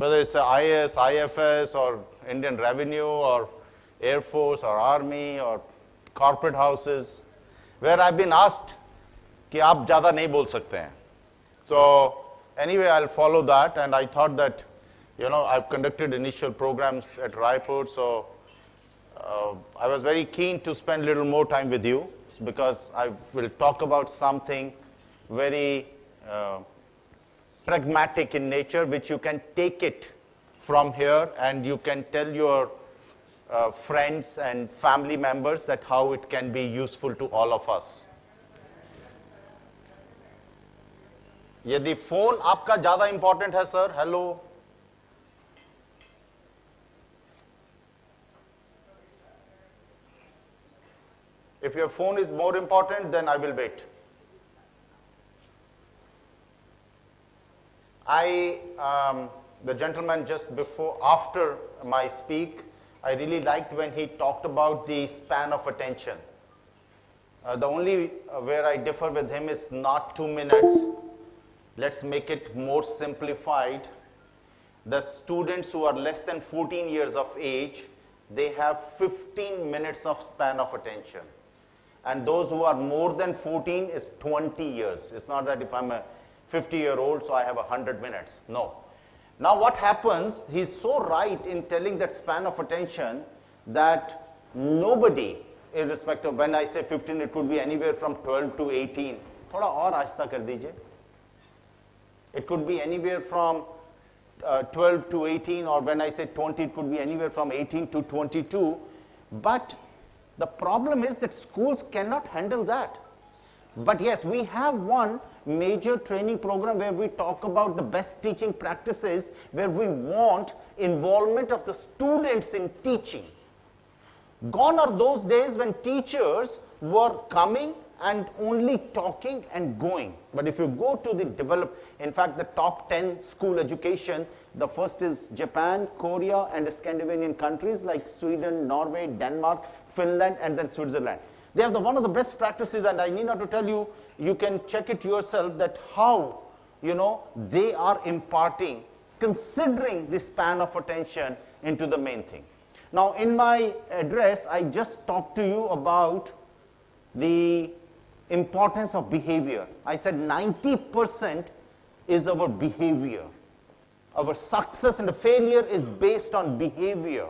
whether it's IS, IFS, or Indian Revenue, or Air Force, or Army, or corporate houses, where I've been asked कि आप ज़्यादा नहीं बोल सकते हैं. So anyway, I'll follow that, and I thought that, you know, I've conducted initial programs at Raipur, so I was very keen to spend a little more time with you, because I will talk about something very pragmatic in nature, which you can take it from here and you can tell your friends and family members that how it can be useful to all of us. यदि phone आपका ज्यादा important है sir, hello, if your phone is more important, then I will wait. The gentleman just before, after my speak, I really liked when he talked about the span of attention. The only where I differ with him is not 2 minutes. Let's make it more simplified. The students who are less than 14 years of age, they have 15 minutes of span of attention. And those who are more than 14 is 20 years. It's not that if I'm a 50-year-old, so I have 100 minutes. No. Now what happens, he's so right in telling that span of attention that nobody, irrespective, when I say 15, it could be anywhere from 12 to 18. थोड़ा और आहिस्ता कर दीजिए. It could be anywhere from 12 to 18, or when I say 20, it could be anywhere from 18 to 22. But the problem is that schools cannot handle that. But yes, we have one major training program where we talk about the best teaching practices, where we want involvement of the students in teaching. Gone are those days when teachers were coming and only talking and going. But if you go to the in fact, the top 10 school education, the first is Japan, Korea, and Scandinavian countries like Sweden, Norway, Denmark, Finland, and then Switzerland. They have one of the best practices, and I need not to tell you, you can check it yourself, that how, you know, they are imparting, considering the span of attention into the main thing. Now, in my address, I just talked to you about the importance of behavior. I said 90% is our behavior. Our success and failure is based on behavior.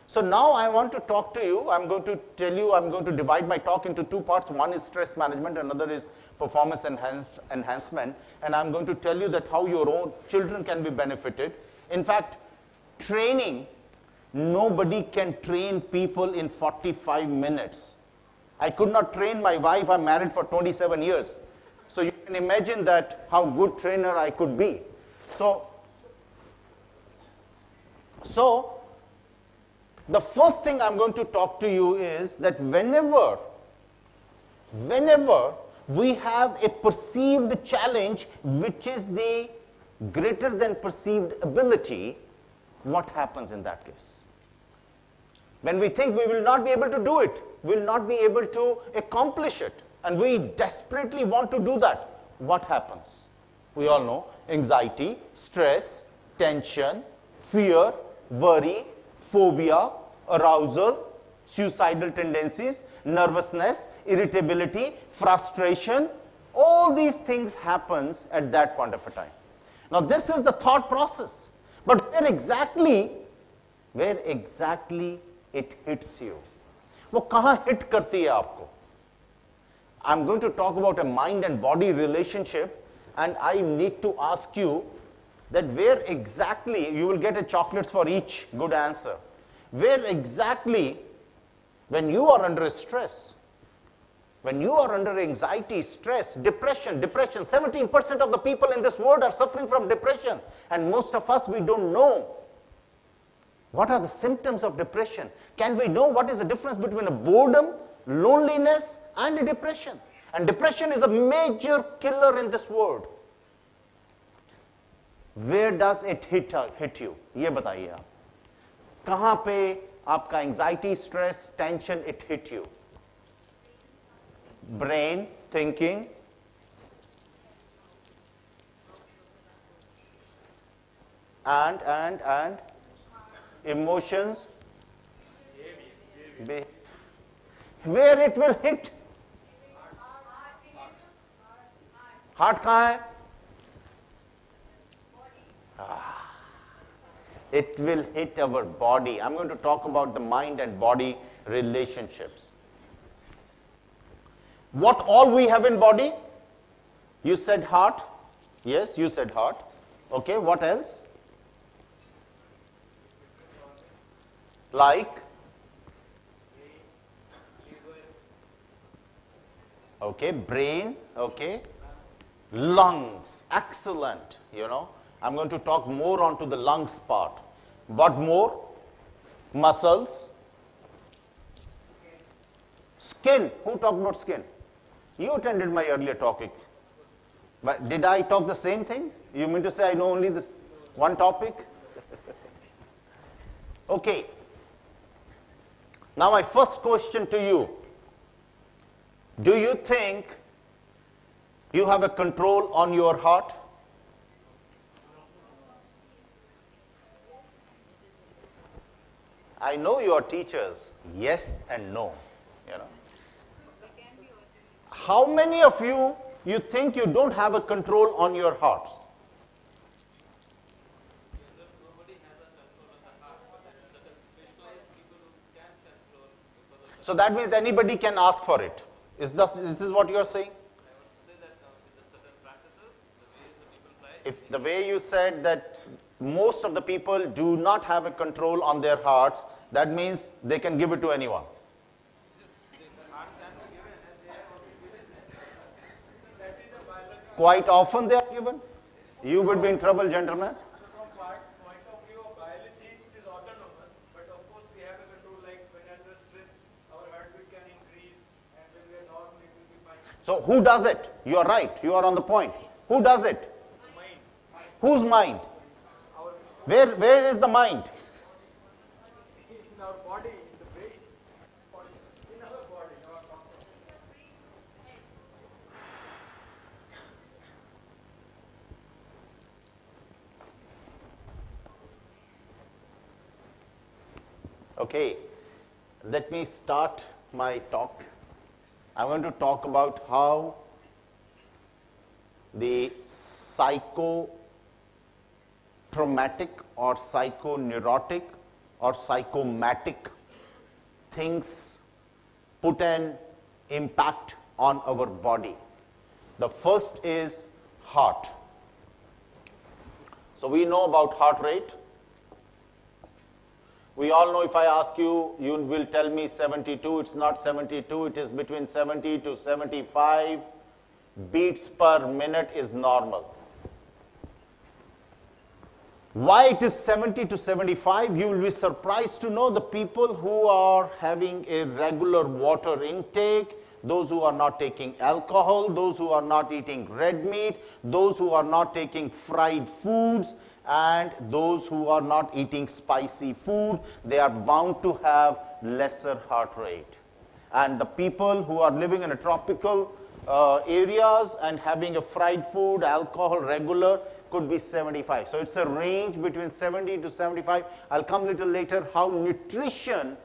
So now I want to talk to you. I'm going to tell you, I'm going to divide my talk into two parts. One is stress management, another is performance enhancement. And I'm going to tell you that how your own children can be benefited. In fact, training, nobody can train people in 45 minutes. I could not train my wife. I'm married for 27 years. So you can imagine that how good trainer I could be. So the first thing I'm going to talk to you is that whenever we have a perceived challenge which is the greater than perceived ability, what happens in that case? When we think we will not be able to do it, we will not be able to accomplish it, and we desperately want to do that, what happens? We all know anxiety, stress, tension, fear, worry, phobia, arousal, suicidal tendencies, nervousness, irritability, frustration, all these things happens at that point of a time. Now this is the thought process, but where exactly it hits you? वो कहाँ hit करती है आपको? I'm going to talk about a mind and body relationship, and I need to ask you that where exactly, you will get a chocolates for each good answer. Where exactly, when you are under stress, when you are under anxiety, stress, depression, 17% of the people in this world are suffering from depression, and most of us, we don't know what are the symptoms of depression. Can we know what is the difference between a boredom, loneliness, and a depression? And depression is a major killer in this world. Where does it hit you? ये बताइए आप. कहाँ पे आपका anxiety, stress, tension, it hit you? Brain, thinking. and emotions, where it will hit. Heart kahan hai? It will hit our body. I'm going to talk about the mind and body relationships. What all we have in body? You said heart. Yes, you said heart. Okay, what else? Like? Okay, brain. Okay. Lungs. Excellent. You know, I'm going to talk more onto the lungs part. What more? Muscles. Skin. Who talked about skin? You attended my earlier talking. But did I talk the same thing? You mean to say I know only this one topic? Okay. Now my first question to you. Do you think you have a control on your heart? I know you are teachers. Yes and no. You know. How many of you think you don't have a control on your hearts? So that means anybody can ask for it. This is what you are saying? If the way you said that most of the people do not have a control on their hearts, that means they can give it to anyone. Quite often they are given. You would be in trouble, gentlemen. So from point of view of biology, it is autonomous, but of course we have a control, like when under stress, our heartbeat can increase, and when we are normal, it will be fine. So who does it? You are right. You are on the point. Who does it? Mind. Whose mind? Where is the mind? In our body, in the brain, in our body, our consciousness. Okay, let me start my talk. I'm going to talk about how the psychotraumatic or psychoneurotic or psychomatic things put an impact on our body. The first is heart. So we know about heart rate. We all know if I ask you, you will tell me 72. It's not 72. It is between 70 to 75 beats per minute is normal. Why it is 70 to 75? You will be surprised to know the people who are having a regular water intake, those who are not taking alcohol, those who are not eating red meat, those who are not taking fried foods, and those who are not eating spicy food, they are bound to have lesser heart rate. And the people who are living in a tropical areas and having a fried food, alcohol regular, could be 75. So it's a range between 70 to 75. I'll come a little later how nutrition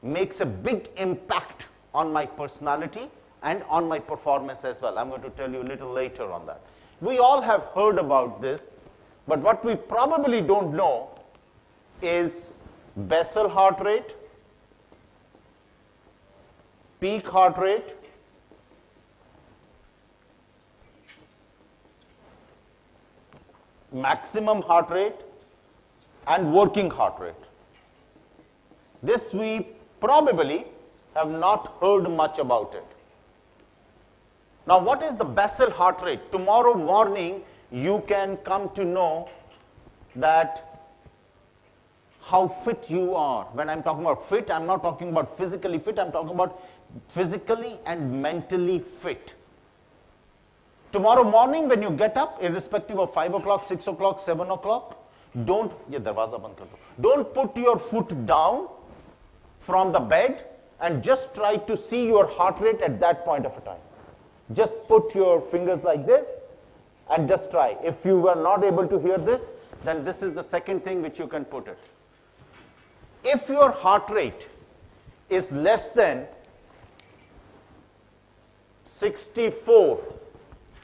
makes a big impact on my personality and on my performance as well. I'm going to tell you a little later on that. We all have heard about this. But what we probably don't know is basal heart rate, peak heart rate, maximum heart rate, and working heart rate. This we probably have not heard much about it. Now, what is the basal heart rate? Tomorrow morning, you can come to know that how fit you are. When I'm talking about fit, I'm not talking about physically fit, I'm talking about physically and mentally fit. Tomorrow morning when you get up, irrespective of 5 o'clock, 6 o'clock, 7 o'clock, don't put your foot down from the bed and just try to see your heart rate at that point of a time. Just put your fingers like this and just try. If you were not able to hear this, then this is the second thing which you can put it. If your heart rate is less than 64,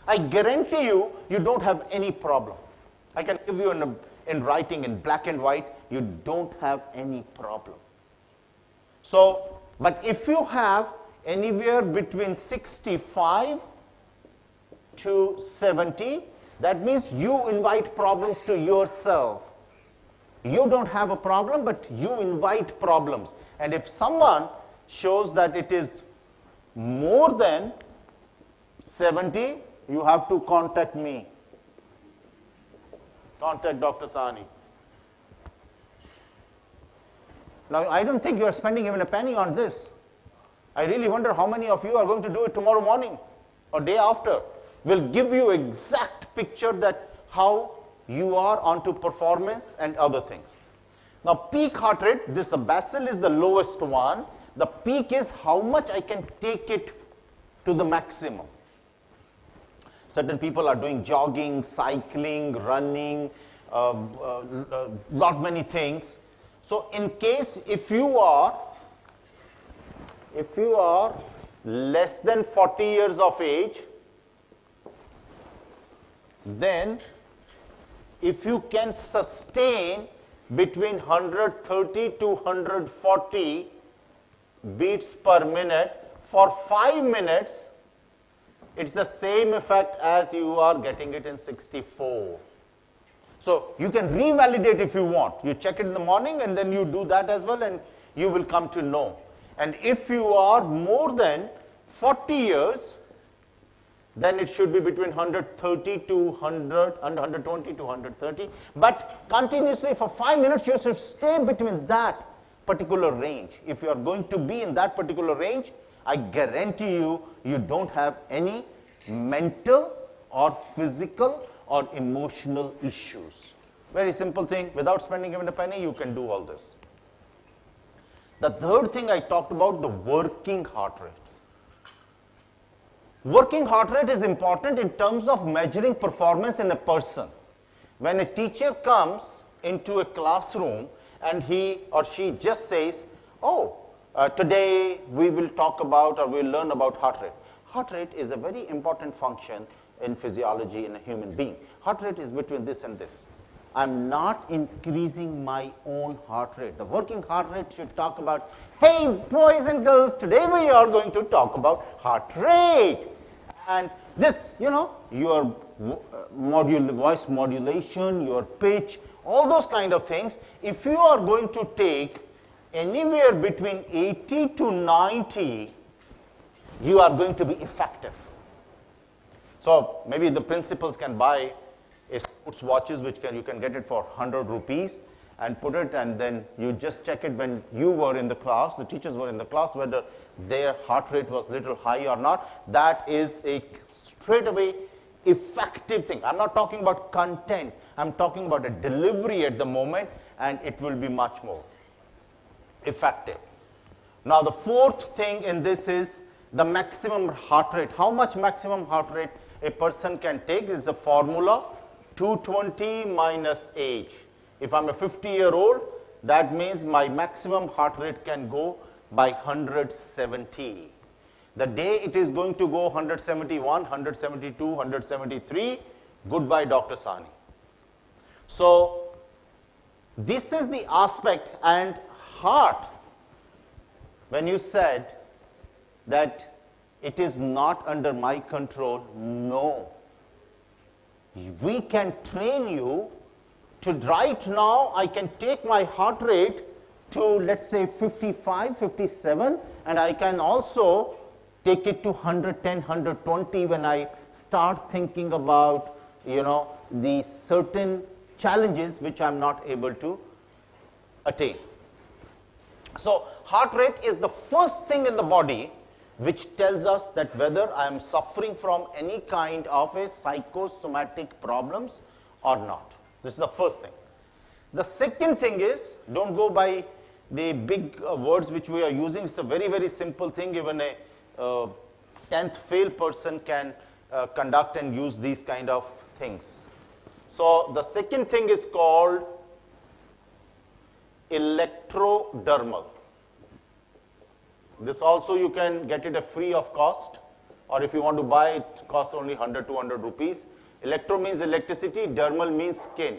I guarantee you, you don't have any problem. I can give you in writing in black and white, you don't have any problem. So, but if you have anywhere between 65 to 70, that means you invite problems to yourself. You don't have a problem, but you invite problems. And if someone shows that it is more than 70, you have to contact me. Contact Dr. Sahni. Now, I don't think you are spending even a penny on this. I really wonder how many of you are going to do it tomorrow morning or day after. We'll give you exact picture that how you are onto performance and other things. Now, peak heart rate, the basal is the lowest one. The peak is how much I can take it to the maximum. Certain people are doing jogging, cycling, running, lot many things. So, in case if you are less than 40 years of age, then if you can sustain between 130 to 140 beats per minute for 5 minutes, it's the same effect as you are getting it in 64. So, you can revalidate if you want. You check it in the morning and then you do that as well and you will come to know. And if you are more than 40 years, then it should be between 130 to 100 and 120 to 130. But continuously for 5 minutes, you should stay between that particular range. If you are going to be in that particular range, I guarantee you, you don't have any mental or physical or emotional issues. Very simple thing. Without spending even a penny, you can do all this. The third thing I talked about, the working heart rate. Working heart rate is important in terms of measuring performance in a person. When a teacher comes into a classroom and he or she just says, oh, today we will talk about or we will learn about heart rate. Heart rate is a very important function in physiology in a human being. Heart rate is between this and this. I'm not increasing my own heart rate. The working heart rate should talk about, hey boys and girls, today we are going to talk about heart rate. And this, you know, your voice modulation, your pitch, all those kind of things, if you are going to take anywhere between 80 to 90, you are going to be effective. So maybe the principals can buy a sports watches which you can get it for 100 rupees and put it, and then you just check it when you were in the class, the teachers were in the class, whether their heart rate was little high or not. That is a straight away effective thing. I'm not talking about content. I'm talking about a delivery at the moment, and it will be much more effective. Now the fourth thing in this is the maximum heart rate. How much maximum heart rate a person can take is a formula, 220 minus age. If I'm a 50-year-old, that means my maximum heart rate can go by 170. The day it is going to go 171, 172, 173, goodbye Dr. Sahni. So this is the aspect. And heart, when you said that it is not under my control, no. We can train you to right now, I can take my heart rate to, let's say, 55, 57, and I can also take it to 110, 120 when I start thinking about, you know, the certain challenges which I'm not able to attain. So heart rate is the first thing in the body which tells us that whether I am suffering from any kind of a psychosomatic problems or not. This is the first thing. The second thing is, don't go by the big words which we are using. It's a very, very simple thing. Even a 10th fail person can conduct and use these kind of things. So the second thing is called electrodermal. This also you can get it free of cost, or if you want to buy it, costs only 100, 200 rupees. Electro means electricity, dermal means skin.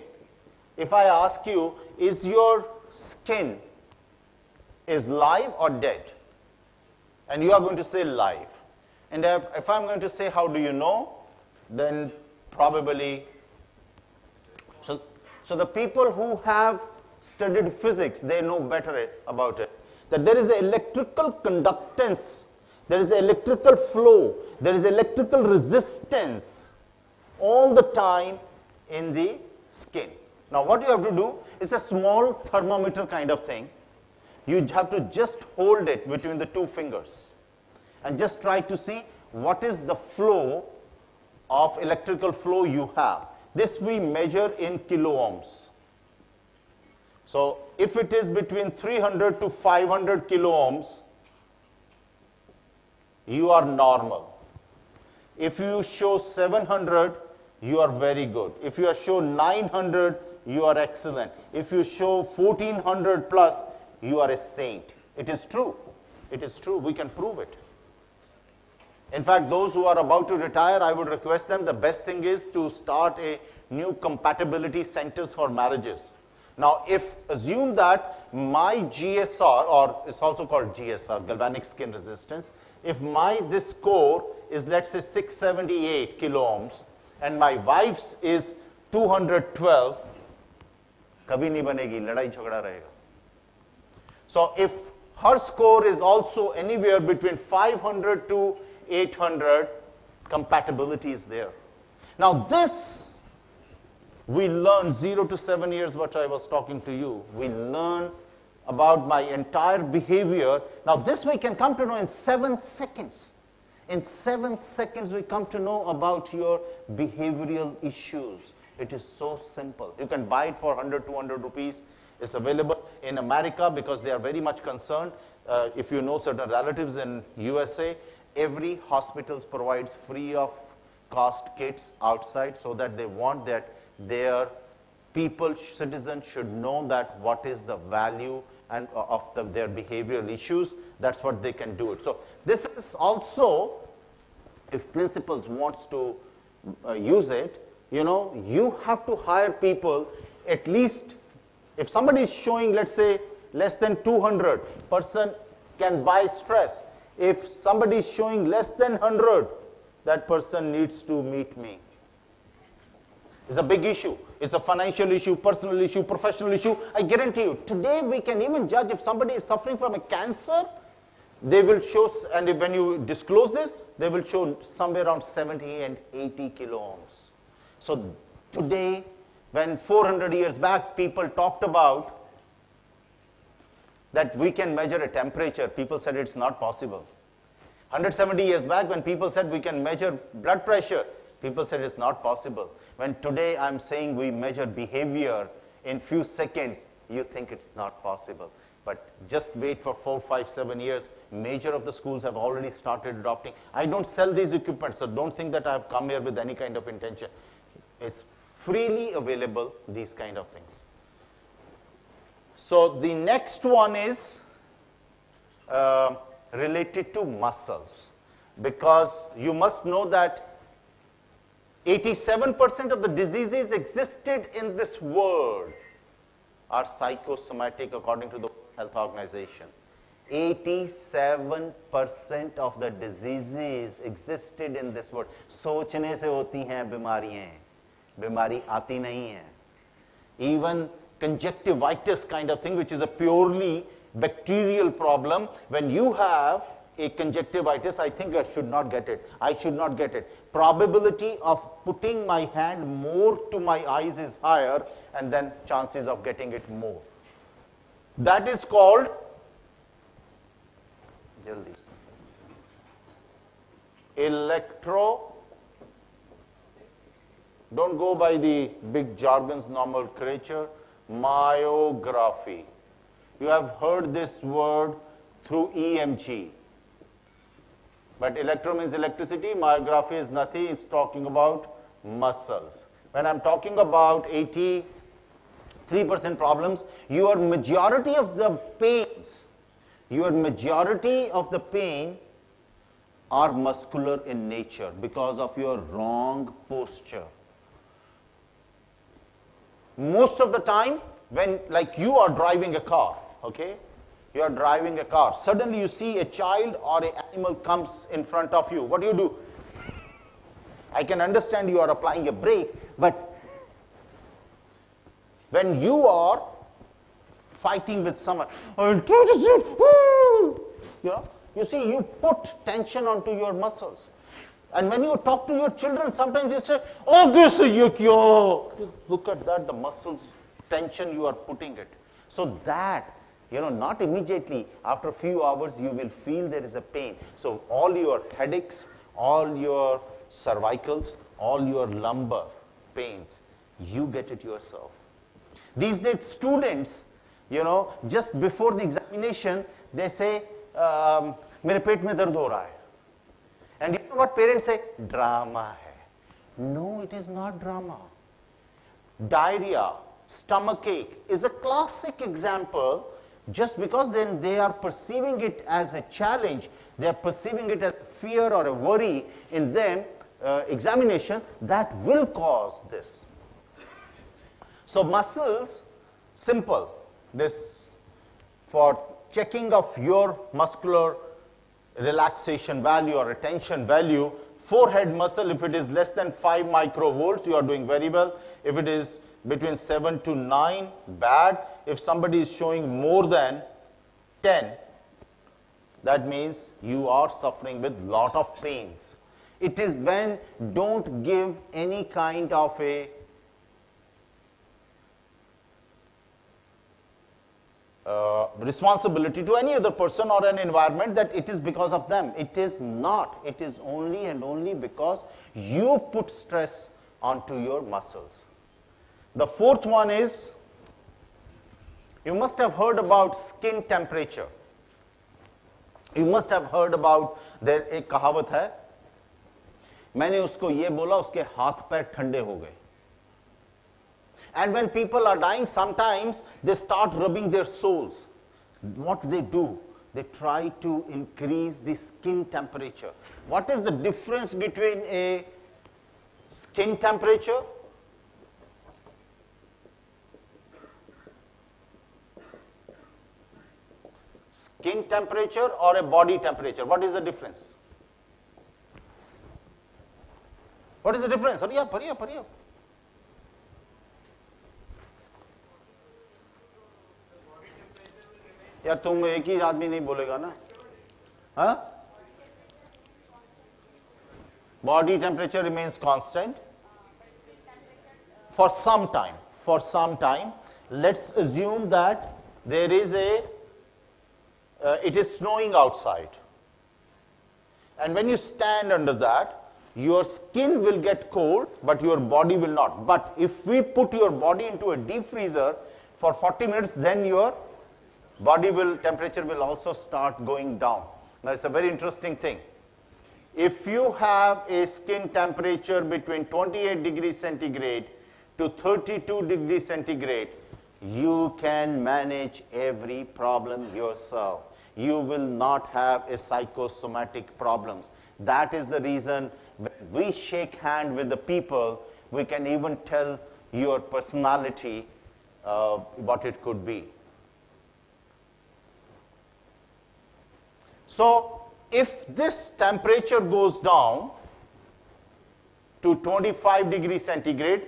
If I ask you, is your skin is live or dead? And you are going to say live. And if I'm going to say, how do you know? Then probably, so the people who have studied physics, they know better about it. That there is an electrical conductance, there is an electrical flow, there is electrical resistance all the time in the skin. Now what you have to do is a small thermometer kind of thing. You have to just hold it between the two fingers and just try to see what is the flow of electrical flow you have. This we measure in kilo ohms. So if it is between 300 to 500 kilo ohms, you are normal. If you show 700, you are very good. If you show 900, you are excellent. If you show 1400 plus, you are a saint. It is true. It is true. We can prove it. In fact, those who are about to retire, I would request them, the best thing is to start a new compatibility centers for marriages. Now, if assume that my GSR, or it's also called GSR, galvanic skin resistance, if this score is, let's say, 678 kilo ohms, and my wife's is 212, kabhi nahi banegi, ladai jhagda rahega. So if her score is also anywhere between 500 to 800, compatibility is there. Now this, we learn 0 to 7 years, what I was talking to you. We learn about my entire behavior. Now this we can come to know in 7 seconds. In 7 seconds we come to know about your behavioral issues. It is so simple. You can buy it for 100, 200 rupees. It's available in America because they are very much concerned. If you know certain relatives in USA, every hospital provides free of cost kits outside so that they want that their people, citizens should know that what is the value and of their behavioral issues. That's what they can do it. So this is also, if principals wants to use it, you know, you have to hire people at least, if somebody is showing, let's say, less than 200, person can buy stress. If somebody is showing less than 100, that person needs to meet me. It's a big issue. It's a financial issue, personal issue, professional issue. I guarantee you, today we can even judge if somebody is suffering from a cancer, they will show, and if, when you disclose this, they will show somewhere around 70 and 80 kilo ohms. So today, when 400 years back, people talked about that we can measure a temperature, people said it's not possible. 170 years back, when people said we can measure blood pressure, people said it's not possible. When today I'm saying we measure behavior in few seconds, you think it's not possible. But just wait for 4, 5, 7 years. Major of the schools have already started adopting. I don't sell these equipment, so don't think that I've come here with any kind of intention. It's freely available, these kind of things. So the next one is related to muscles, because you must know that 87% of the diseases existed in this world are psychosomatic according to the World Health Organization. 87% of the diseases existed in this world. सोचने से होती हैं बीमारियां, बीमारी आती नहीं है. Even conjunctivitis kind of thing, which is a purely bacterial problem, when you have a conjunctivitis, I think I should not get it. I should not get it. Probability of putting my hand more to my eyes is higher, and then chances of getting it more. That is called don't go by the big jargon's nomenclature, myography. You have heard this word through EMG. But electro means electricity, myography is nothing, it's talking about muscles. when I'm talking about 83% problems, your majority of the pains, are muscular in nature because of your wrong posture. Most of the time, when like you are driving a car, okay? You are driving a car. Suddenly you see a child or an animal comes in front of you. What do? I can understand you are applying a brake, but when you are fighting with someone, you see, you put tension onto your muscles. And when you talk to your children, sometimes you say, look at that, the muscles, tension you are putting it. So that, not immediately, after a few hours, you will feel there is a pain. So all your headaches, all your cervicals, all your lumbar pains, you get it yourself. These days, students, just before the examination, they say, mere pet mein dard ho raha hai. And you know what parents say? Drama hai. No, it is not drama. Diarrhea, stomachache is a classic example. Just because then they are perceiving it as a challenge, they are perceiving it as fear or a worry in them, examination, that will cause this. So muscles, simple. This for checking of your muscular relaxation value or attention value, forehead muscle, if it is less than 5 microvolts, you are doing very well. If it is between 7 to 9, bad. If somebody is showing more than 10, that means you are suffering with lot of pains. It is when don't give any kind of a responsibility to any other person or an environment that it is because of them. It is not. It is only and only because you put stress onto your muscles. The fourth one is, you must have heard about skin temperature. You must have heard about, there एक कहावत है, मैंने उसको ये बोला, उसके हाथ पैर ठंडे हो गए. And when people are dying, sometimes they start rubbing their soles. What they do? They try to increase the skin temperature. What is the difference between a skin temperature or a body temperature? What is the difference? What is the difference? Hurry up, hurry up, hurry up. यार तुम एक ही आदमी नहीं बोलेगा ना, हाँ? Body temperature remains constant for some time. For some time, let's assume that there is it is snowing outside, and when you stand under that, your skin will get cold, but your body will not. But if we put your body into a deep freezer for 40 minutes, then your body temperature will also start going down. Now it's a very interesting thing. If you have a skin temperature between 28 degrees centigrade to 32 degrees centigrade, you can manage every problem yourself. You will not have a psychosomatic problems. That is the reason when we shake hand with the people, we can even tell your personality what it could be. So if this temperature goes down to 25 degrees centigrade,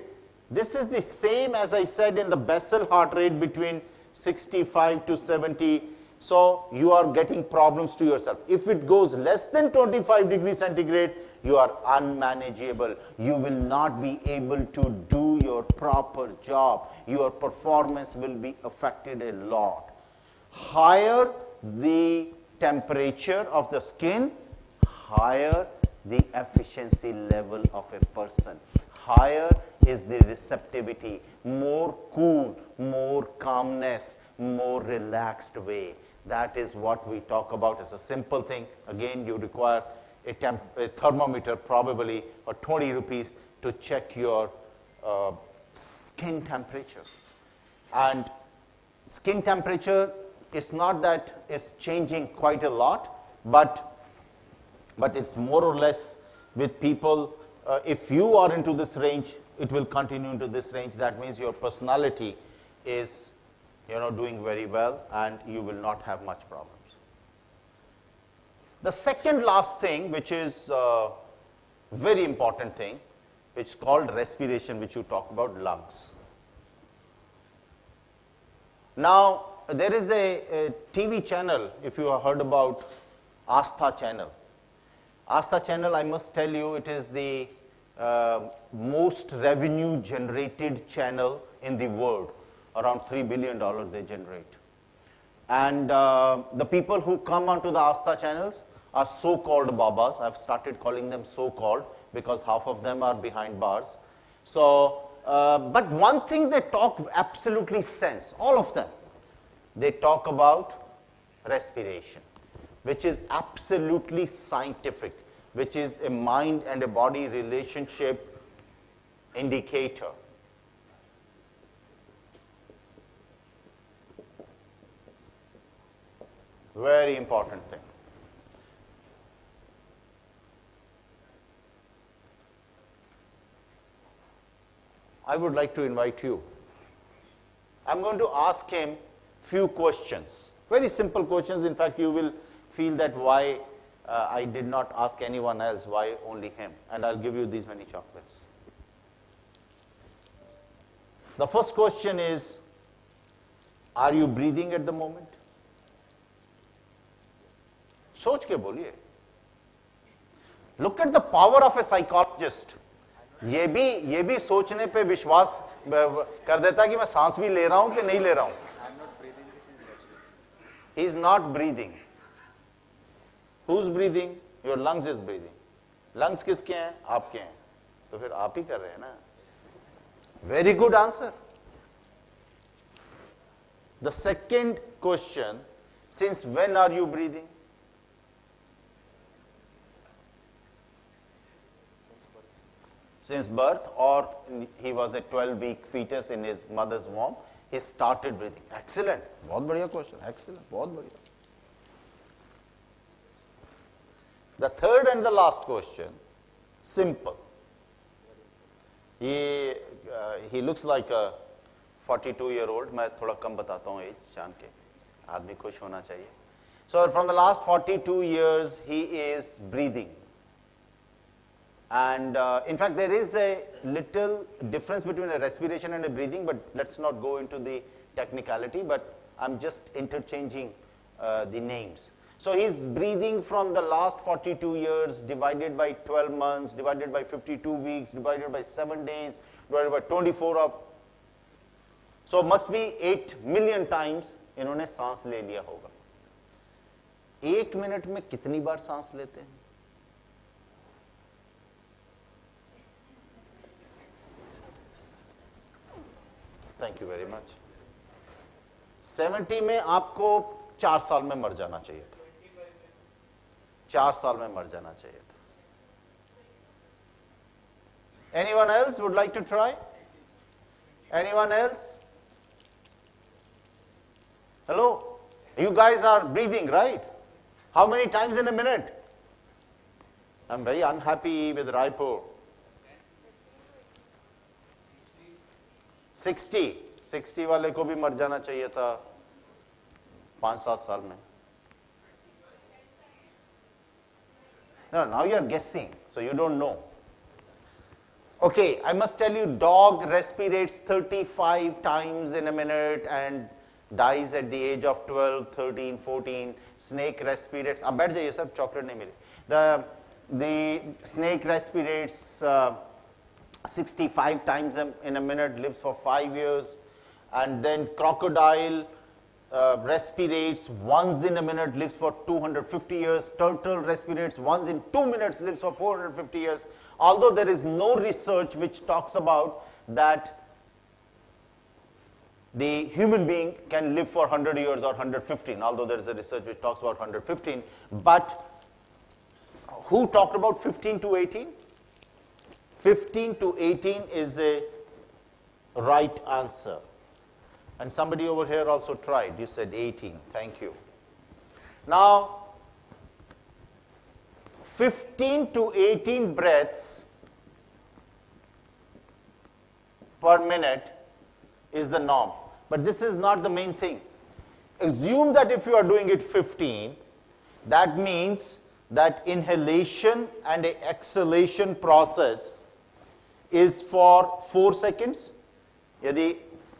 this is the same as I said in the basal heart rate between 65 to 70. So you are getting problems to yourself. If it goes less than 25 degrees centigrade, you are unmanageable. You will not be able to do your proper job. Your performance will be affected a lot. Higher the temperature of the skin, higher the efficiency level of a person. Higher is the receptivity, more cool, more calmness, more relaxed way. That is what we talk about as a simple thing. Again, you require a thermometer probably or 20 rupees to check your skin temperature. And skin temperature is not that it's changing quite a lot, but it's more or less with people, if you are into this range, it will continue into this range. That means your personality is, doing very well and you will not have much problems. The second last thing, which is a very important thing, which is called respiration, which you talk about, lungs. Now, there is a TV channel, if you have heard about Astha channel. Astha channel, I must tell you, it is the most revenue generated channel in the world. Around $3 billion they generate. And the people who come onto the Astha channels are so-called Babas. I've started calling them so-called because half of them are behind bars. So, but one thing they talk absolutely sense, all of them. They talk about respiration, which is absolutely scientific, which is a mind and a body relationship indicator. Very important thing. I would like to invite you. I'm going to ask him few questions, very simple questions. In fact, you will feel that why I did not ask anyone else, why only him, and I'll give you these many chocolates. The first question is, are you breathing at the moment? सोच के बोलिए. Look at the power of a psychologist. ये भी सोचने पे विश्वास कर देता है कि मैं सांस भी ले रहा हूं कि नहीं ले रहा हूं. He is not breathing. Who's breathing? Your lungs is breathing. Lungs किसके हैं? आपके हैं. तो फिर आप ही कर रहे हैं ना. Very good answer. The second question, since when are you breathing? Since birth, or he was a 12-week fetus in his mother's womb, he started breathing. Excellent. बहुत बढ़िया question. Excellent. बहुत बढ़िया. The third and the last question, simple. He looks like a 42-year-old. मैं थोड़ा कम बताता हूँ age जान के. आदमी खुश होना चाहिए. So from the last 42 years, he is breathing. And in fact, there is a little difference between a respiration and a breathing, but let's not go into the technicality, but I'm just interchanging the names. So he's breathing from the last 42 years, divided by 12 months, divided by 52 weeks, divided by 7 days, divided by 24 of. So must be 8 million times इन्होंने सांस ले लिया होगा. 1 minute में कितनी बार सांस लेते हैं? Thank you very much. 70 में आपको 4 साल में मर जाना चाहिए था. 4 साल में मर जाना चाहिए था. Anyone else would like to try? Anyone else? Hello? You guys are breathing, right? How many times in a minute? I'm very unhappy with Raipur. 60 वाले को भी मर जाना चाहिए था 5-7 साल में. No, now you are guessing, so you don't know. Okay, I must tell you, dog respirates 35 times in a minute and dies at the age of 12, 13, 14. Snake respirates. अब बैठ जाइए सब, chocolate नहीं मिली. The snake respirates 65 times in a minute, lives for 5 years. And then crocodile respirates once in a minute, lives for 250 years. Turtle respirates once in 2 minutes, lives for 450 years. Although there is no research which talks about that the human being can live for 100 years or 115, although there is a research which talks about 115. But who talked about 15 to 18? 15 to 18 is a right answer. And somebody over here also tried. You said 18. Thank you. Now, 15 to 18 breaths per minute is the norm. But this is not the main thing. Assume that if you are doing it 15, that means that inhalation and exhalation process is for 4 seconds. यदि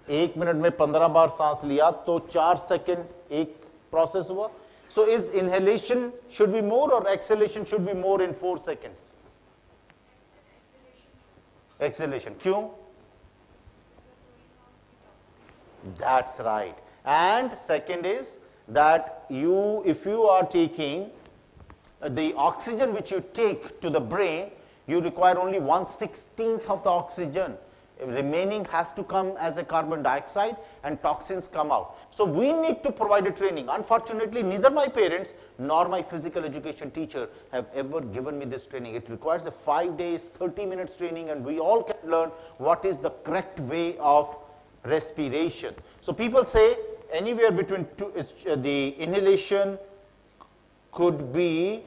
1 minute में 15 बार सांस लिया तो 4 second एक process हुआ. So is inhalation should be more or exhalation should be more in 4 seconds? Exhalation. क्यों? That's right. And second is that if you are taking the oxygen which you take to the brain, you require only 1/16 of the oxygen. Remaining has to come as a carbon dioxide and toxins come out. So we need to provide a training. Unfortunately, neither my parents nor my physical education teacher have ever given me this training. It requires a 5 days, 30 minutes training, and we all can learn what is the correct way of respiration. So people say anywhere between the inhalation could be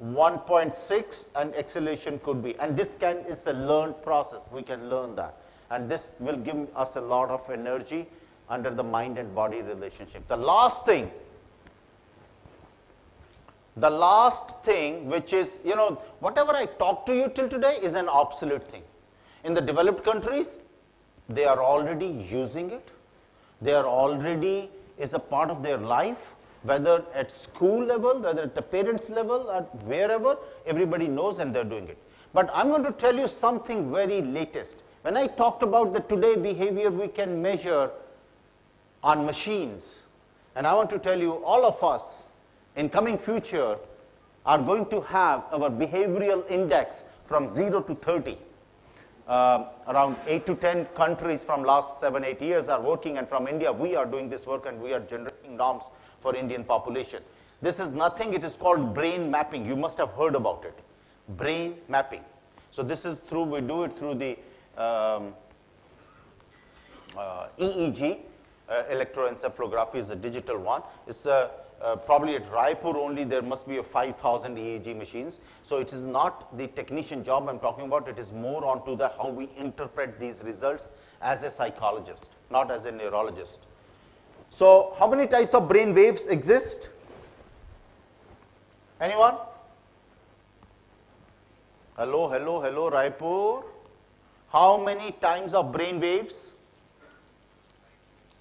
1.6 and exhalation could be, and this is a learned process. We can learn that, and this will give us a lot of energy under the mind and body relationship. The last thing which is, whatever I talk to you till today is an obsolete thing. In the developed countries, they are already using it. They are already is a part of their life. Whether at school level, whether at the parents level, or wherever, everybody knows and they're doing it. But I'm going to tell you something very latest. When I talked about the today behavior we can measure on machines, and I want to tell you all of us in coming future are going to have our behavioral index from 0 to 30. Around 8 to 10 countries from last 7-8 years are working, and from India we are doing this work and we are generating norms for Indian population. This is nothing, it is called brain mapping. You must have heard about it. Brain mapping. So this is we do it through the EEG, electroencephalography is a digital one. It's probably at Raipur only there must be 5,000 EEG machines. So it is not the technician job I'm talking about, it is more onto the how we interpret these results as a psychologist, not as a neurologist. So how many types of brain waves exist? Anyone? Hello, hello, hello, Raipur. How many types of brain waves?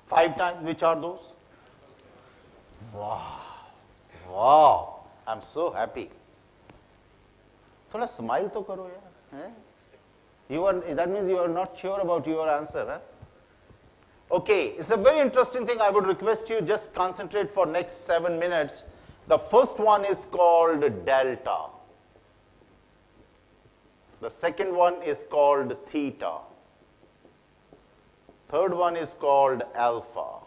5 times. Which are those? Wow. Wow. I'm so happy. Thoda smile to karo yaar. That means you are not sure about your answer. Huh? Okay, it's a very interesting thing. I would request you just concentrate for next 7 minutes. The first one is called delta. The second one is called theta. Third one is called alpha.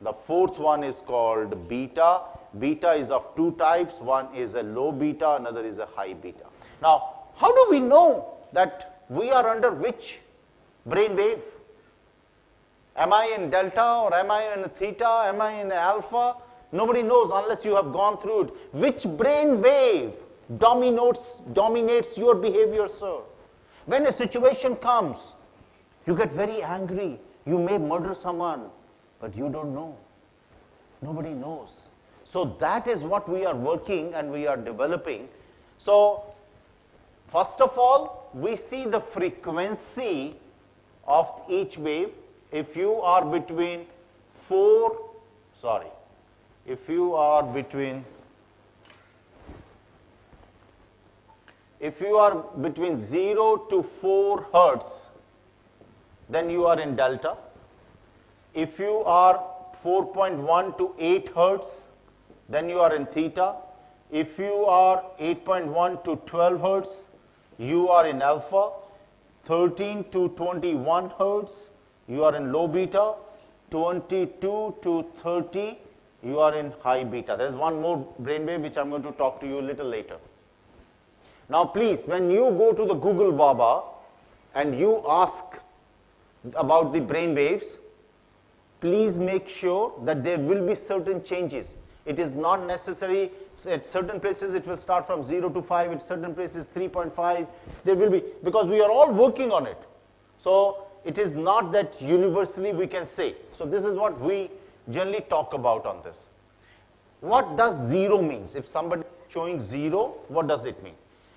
The fourth one is called beta. Beta is of 2 types. One is a low beta, another is a high beta. Now, how do we know that we are under which brain wave? Am I in delta or am I in theta? Am I in alpha? Nobody knows unless you have gone through it. Which brain wave dominates your behavior, sir? When a situation comes, you get very angry. You may murder someone, but you don't know. Nobody knows. So that is what we are working and we are developing. So first of all, we see the frequency of each wave. If you are between 0 to 4 hertz, then you are in delta. If you are 4.1 to 8 hertz, then you are in theta. If you are 8.1 to 12 hertz, you are in alpha. 13 to 21 hertz, you are in low beta. 22 to 30, you are in high beta. There is one more brainwave which I am going to talk to you a little later. Now please, when you go to the Google Baba and you ask about the brain waves, please make sure that there will be certain changes. It is not necessary, at certain places it will start from 0 to 5, at certain places 3.5, there will be, because we are all working on it. So it is not that universally we can say. So this is what we generally talk about on this. What does 0 means? If somebody is showing 0, what does it mean?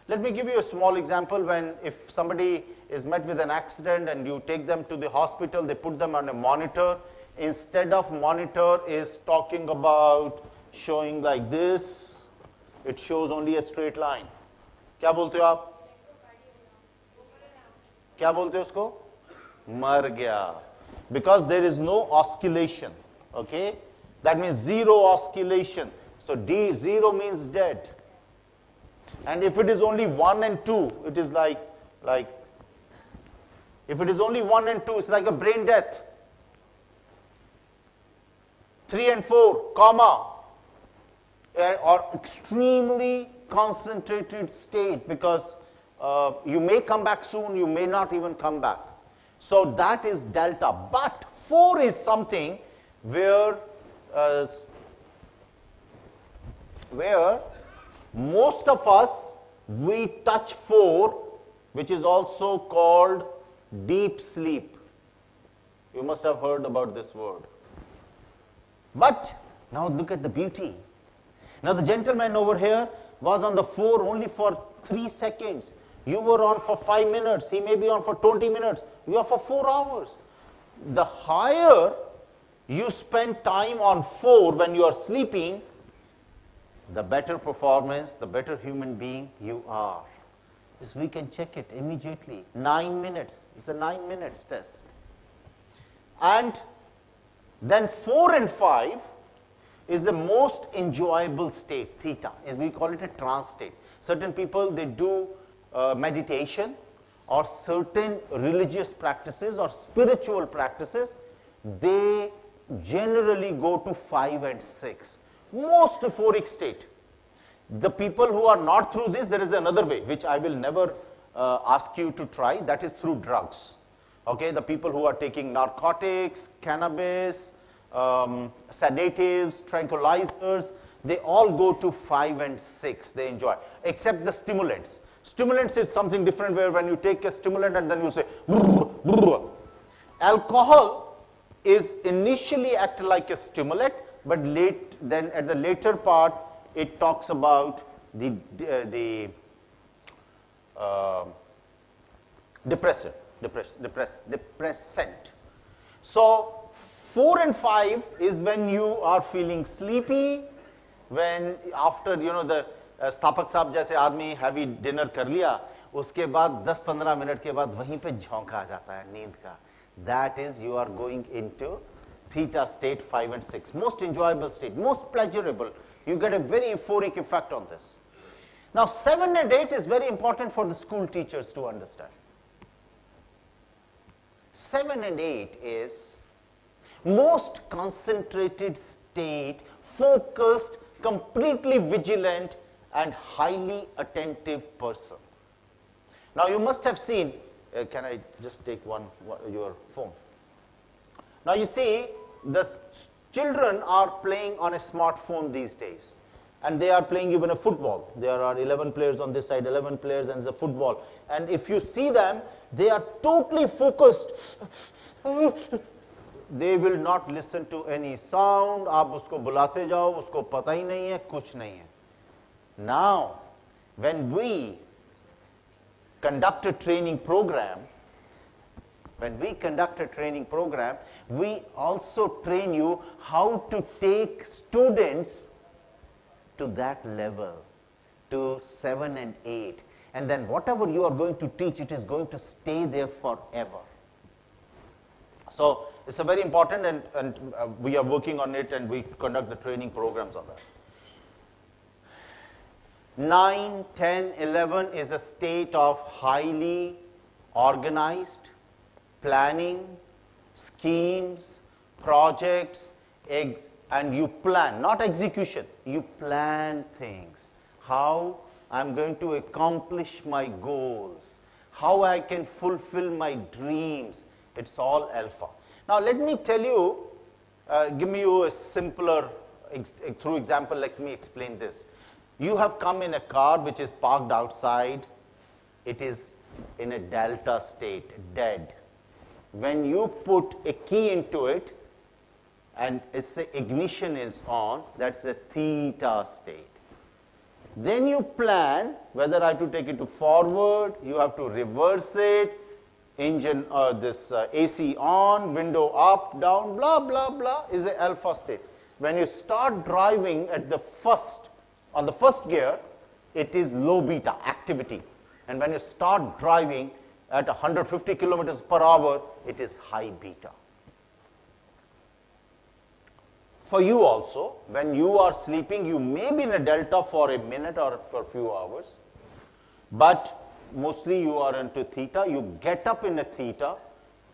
Let me give you a small example. When if somebody is met with an accident and you take them to the hospital, they put them on a monitor. Instead of monitor is talking about showing like this, it shows only a straight line. क्या बोलते हो आप? क्या बोलते हो उसको? मर गया. Because there is no oscillation. Okay? That means 0 oscillation. So D0 means dead. And if it is only 1 and 2, it is like if it is only 1 and 2, it's like a brain death. 3 and 4, comma, or extremely concentrated state, because you may come back soon, you may not even come back. So that is delta. But 4 is something where most of us, we touch 4, which is also called deep sleep. You must have heard about this word. But now look at the beauty. Now the gentleman over here was on the 4 only for 3 seconds. You were on for 5 minutes. He may be on for 20 minutes. You are for 4 hours. The higher you spend time on 4 when you are sleeping, the better performance, the better human being you are. Yes, we can check it immediately. 9 minutes. It's a 9 minutes test. And then 4 and 5 is the most enjoyable state, theta. As we call it a trance state. Certain people, they do meditation or certain religious practices or spiritual practices, they generally go to 5 and 6. Most euphoric state. The people who are not through this, there is another way, which I will never ask you to try, that is through drugs. Okay, the people who are taking narcotics, cannabis, sedatives, tranquilizers, they all go to 5 and 6, they enjoy, except the stimulants. Stimulants is something different, where when you take a stimulant and then you say, brr, brr. Alcohol is initially act like a stimulant, but then at the later part, it talks about the depressant. So 4 and 5 is when you are feeling sleepy, when after the स्थापक साहब जैसे आदमी heavy dinner कर लिया, उसके बाद 10-15 minute के बाद वहीं पे झोंका आ जाता है नींद का. That is, you are going into theta state 5 and 6. Most enjoyable state, most pleasurable. You get a very euphoric effect on this. Now 7 and 8 is very important for the school teachers to understand. 7 and 8 is most concentrated state, focused, completely vigilant, and highly attentive person. Now you must have seen, can I just take your phone? Now you see, the children are playing on a smartphone these days. And they are playing even a football. There are 11 players on this side, 11 players, and it's a football. And if you see them, they are totally focused. They will not listen to any sound. आप उसको बुलाते जाओ, उसको पता ही नहीं है, कुछ नहीं है. Now, when we conduct a training program, we also train you how to take students to that level, to 7 and 8. And then whatever you are going to teach, it is going to stay there forever. So it's a very important, and we are working on it, and we conduct the training programs on that. 9, 10, 11 is a state of highly organized planning, schemes, projects, and you plan, not execution, you plan things. How I'm going to accomplish my goals, how I can fulfill my dreams, It's all alpha. Now let me tell you, give me you a simpler, through example, let me explain this. You have come in a car which is parked outside. It is in a delta state, dead. When you put a key into it and its ignition is on, that's a theta state. Then you plan whether I have to take it to forward, you have to reverse it, engine, AC on, window up, down, blah, blah, blah, is a alpha state. When you start driving at the on the first gear, it is low beta activity. And when you start driving at 150 kilometers per hour, it is high beta. For you also, when you are sleeping, you may be in a delta for a minute or for a few hours, but mostly you are into theta. You get up in a theta,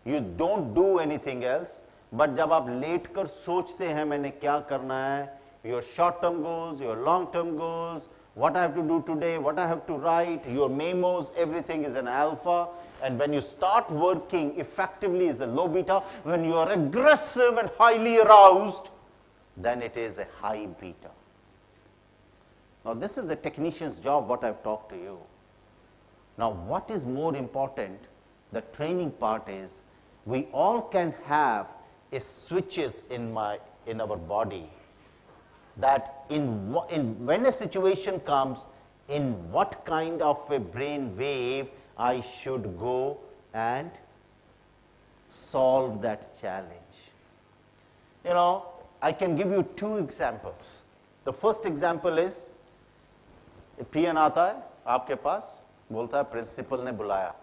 you don't do anything else, but जब आप late कर सोचते हैं मैंने क्या करना है, your short term goals, your long term goals, what I have to do today, what I have to write, your memos, everything is an alpha. And when you start working effectively is a low beta. When you are aggressive and highly aroused, then it is a high beta. Now this is a technician's job, what I've talked to you. Now what is more important, the training part is, we all can have a switches in our body that when a situation comes, in what kind of a brain wave I should go and solve that challenge. You know, I can give you two examples. The first example is, PN आता है आपके पास, बोलता है principal ने बुलाया,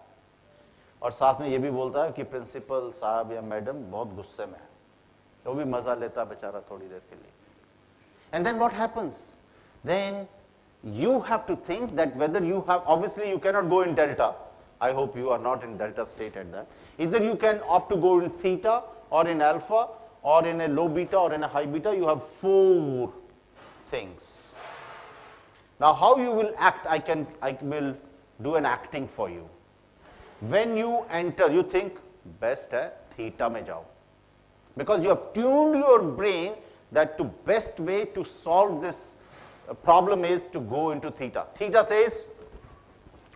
और साथ में ये भी बोलता है कि प्रिंसिपल साहब या मैडम बहुत गुस्से में है, तो भी मजा लेता है बेचारा थोड़ी देर के लिए. And then what happens? Then you have to think that whether you have, obviously you cannot go in delta. I hope you are not in delta state at that. Either you can opt to go in theta or in alpha or in a low beta or in a high beta. You have four things. Now how you will act, I will do an acting for you. When you enter, you think best hai theta mein jao, because you have tuned your brain that the best way to solve this problem is to go into theta. Theta says,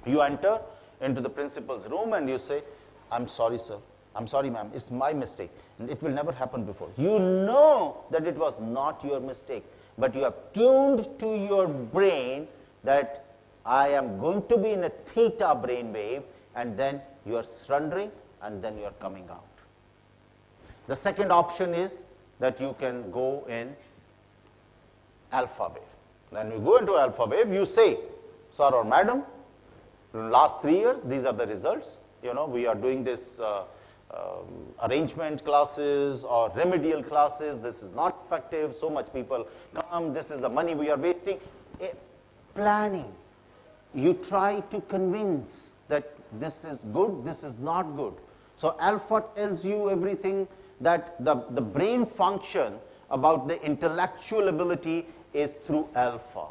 you enter into the principal's room and you say, I'm sorry sir, I'm sorry ma'am, it's my mistake and it will never happen before. You know that it was not your mistake, but you have tuned to your brain that I am going to be in a theta brain wave, and then you are surrendering and then you are coming out. The second option is that you can go in alpha wave. When you go into alpha wave, you say, sir or madam, in the last 3 years, these are the results. You know, we are doing this arrangement classes or remedial classes. This is not effective. So much people come. This is the money we are wasting. Planning. You try to convince that this is good, this is not good. So alpha tells you everything, that the brain function about the intellectual ability is through alpha.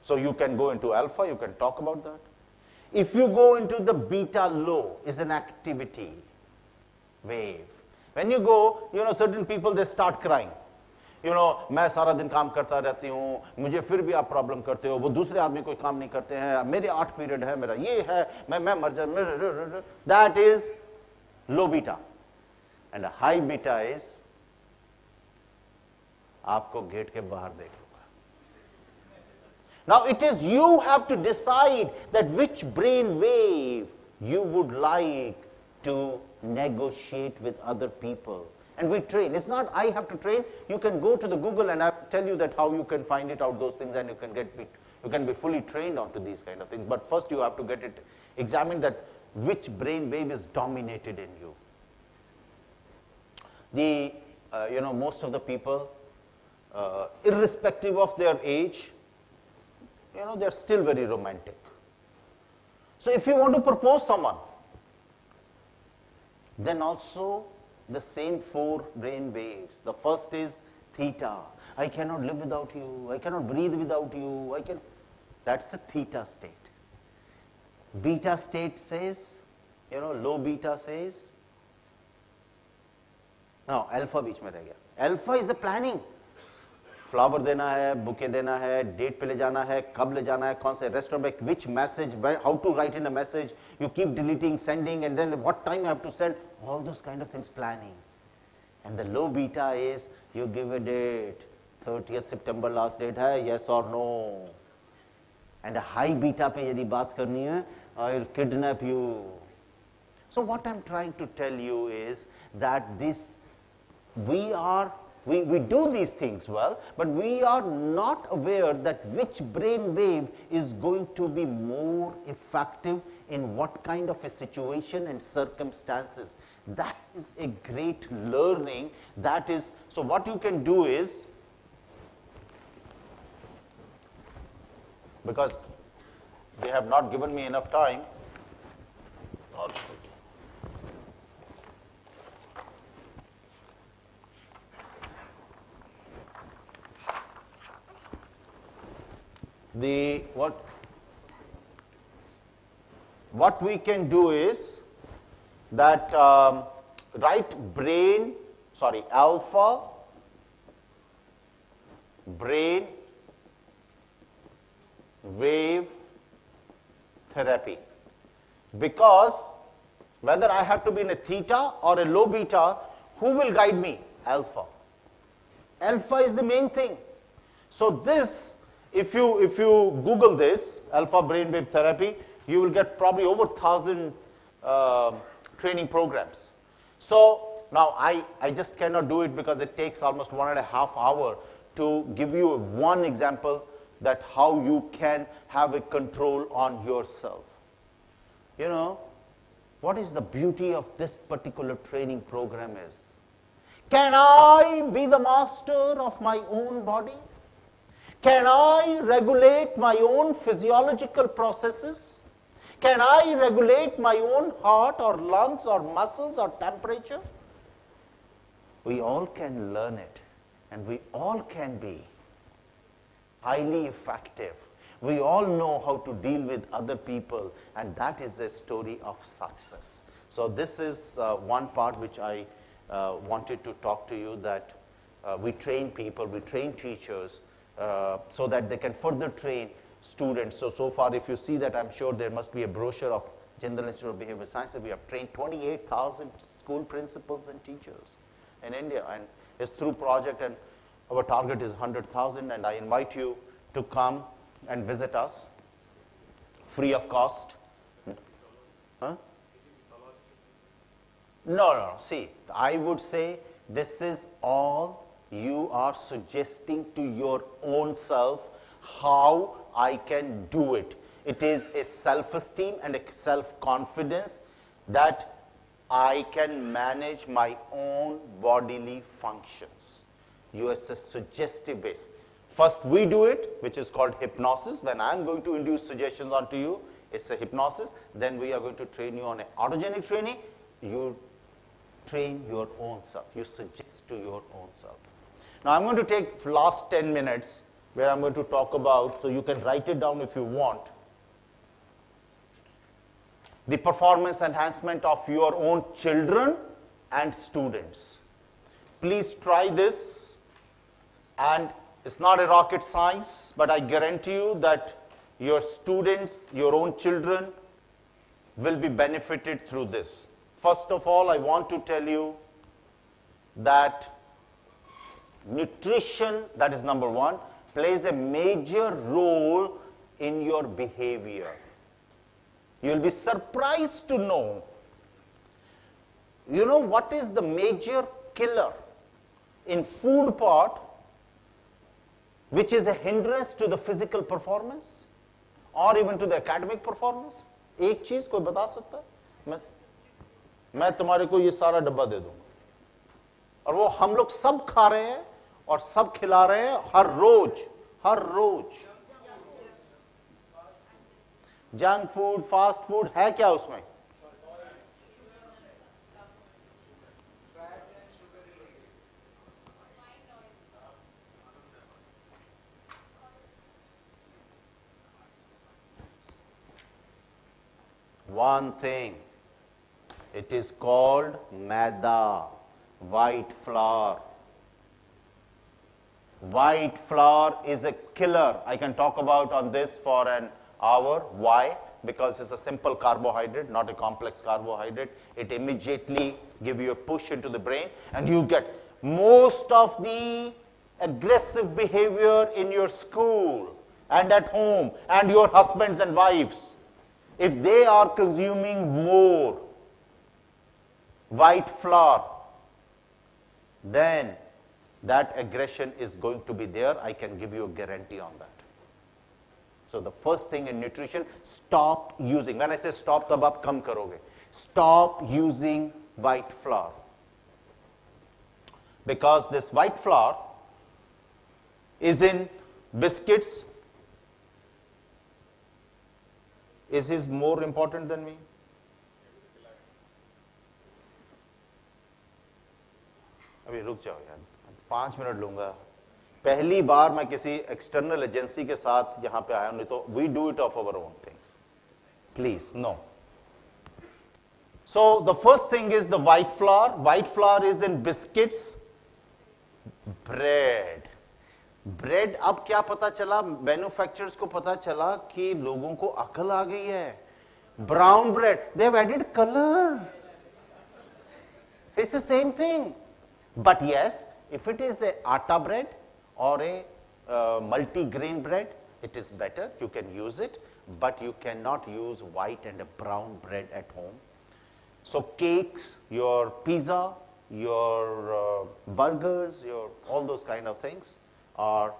So you can go into alpha, you can talk about that. If you go into the beta low, is an activity wave. When you go, you know, certain people, they start crying. You know, मैं सारा दिन काम करता रहती हूँ, मुझे फिर भी आप प्रॉब्लम करते हो, वो दूसरे आदमी कोई काम नहीं करते हैं, मेरे 8 पीरियड है, मेरा ये है, मैं मर जाऊँ. That is low beta. And a high beta is, आपको गेट के बाहर देख लूँगा. Now it is you have to decide that which brain wave you would like to negotiate with other people. And we train. It's not I have to train. You can go to the Google and I tell you that how you can find it out, those things, and you can be fully trained onto these kind of things. But first you have to get it examined, that which brain wave is dominated in you. You know, most of the people, irrespective of their age, you know, they're still very romantic. So if you want to propose someone, then also the same 4 brain waves. The first is theta. I cannot live without you. I cannot breathe without you. That's a theta state. Beta state says, you know, low beta says, Now, alpha बीच में रह गया. Alpha is a planning. Flower देना है, bouquet देना है, date पे ले जाना है, कब ले जाना है, कौन से restaurant, which message, how to write in a message. You keep deleting, sending, and then what time you have to send. All those kind of things, planning. And the low beta is you give a date. 30th September last date hai, yes or no. And a high beta pe yadi baat karni hai, I will kidnap you. So what I'm trying to tell you is that we do these things well, but we are not aware that which brain wave is going to be more effective in what kind of a situation and circumstances. That is a great learning. That is, so what you can do is, because they have not given me enough time, what we can do is that write alpha brain wave therapy, because whether I have to be in a theta or a low beta, who will guide me? Alpha. Alpha is the main thing. So this, if you Google this, alpha brainwave therapy, you will get probably over 1,000 training programs. So now I just cannot do it because it takes almost 1.5 hours to give you one example that how you can have a control on yourself. You know, what is the beauty of this particular training program is, can I be the master of my own body? Can I regulate my own physiological processes? Can I regulate my own heart or lungs or muscles or temperature? We all can learn it, and we all can be highly effective. We all know how to deal with other people, and that is a story of success. So this is one part which I wanted to talk to you, that we train people, we train teachers so that they can further train students. So far, if you see that, I'm sure there must be a brochure of Jindal Institute of Behavioral Sciences. We have trained 28,000 school principals and teachers in India, and it's through project, and our target is 100,000, and I invite you to come and visit us free of cost. Huh? No. See, I would say this is all you are suggesting to your own self how I can do it. It is a self-esteem and a self-confidence that I can manage my own bodily functions. You as a suggestive base. First we do it, which is called hypnosis. When I'm going to induce suggestions onto you, it's a hypnosis. Then we are going to train you on an autogenic training. You train your own self. You suggest to your own self. Now I'm going to take last 10 minutes where I'm going to talk about, so you can write it down if you want, the performance enhancement of your own children and students. Please try this, and it's not a rocket science, but I guarantee you that your students, your own children, will be benefited through this. First of all, I want to tell you that nutrition, that is number one, plays a major role in your behavior. You will be surprised to know, you know what is the major killer in food part, which is a hindrance to the physical performance or even to the academic performance? एक चीज कोई बता सकता है? मैं तुम्हारे को ये सारा डब्बा दे दूंगा, और वो हम लोग सब खा रहे हैं और सब खिला रहे हैं हर रोज. जंक फूड, फास्ट फूड है क्या उसमें? One thing, it is called maida. White flour. White flour is a killer. I can talk about on this for an hour. Why? Because it's a simple carbohydrate, not a complex carbohydrate. It immediately gives you a push into the brain, and you get most of the aggressive behavior in your school and at home and your husbands and wives. If they are consuming more white flour, then that aggression is going to be there. I can give you a guarantee on that. So the first thing in nutrition, stop using. When I say stop, tab aap kam karoge. Stop using white flour. Because this white flour is in biscuits. Is he more important than me? अभी रुक जाओ यार, 5 minute लूंगा. पहली बार मैं किसी external agency के साथ यहां पे आया हूं, नहीं तो we do it of our own things. Please no. So the first thing is the white flour. White flour is in biscuits, bread. Bread, अब क्या पता चला, मैन्युफैक्चरर्स को पता चला कि लोगों को अकल आ गई है. Brown bread, they have added color. It's the same thing. But yes, if it is a atta bread or a multi-grain bread, it is better. You can use it, but you cannot use white and a brown bread at home. So cakes, your pizza, your burgers, your all those kind of things are,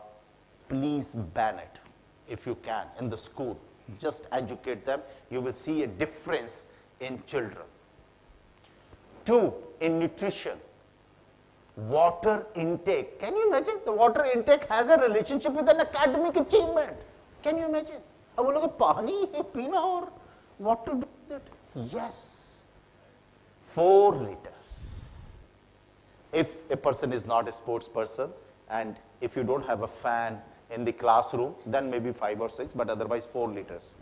please ban it if you can in the school. Just educate them. You will see a difference in children. 2, in nutrition. Water intake. Can you imagine? The water intake has a relationship with an academic achievement. Can you imagine? अब वो लोग पानी पीना और what to do with it? Yes. 4 liters. If a person is not a sports person, and if you don't have a fan in the classroom, then maybe 5 or 6, but otherwise 4 liters.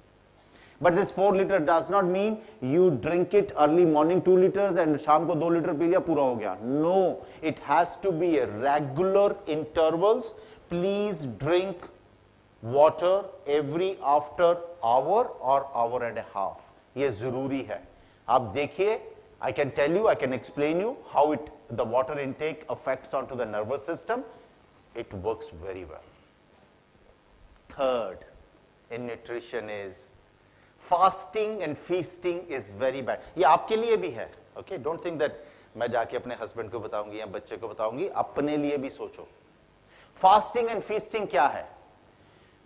But this 4 liter does not mean you drink it early morning 2 liters and शाम को 2 liter P लिया पूरा हो गया. No, it has to be a regular intervals. Please drink water every after hour or hour and a half. ये जरूरी है. आप देखिए, I can tell you, I can explain you how the water intake affects onto the nervous system. It works very well. 3rd in nutrition is fasting and feasting is very bad. ये आपके लिए भी है. Okay, don't think that मैं जाके अपने husband को बताऊंगी या बच्चे को बताऊंगी. अपने लिए भी सोचो. Fasting and feasting क्या है?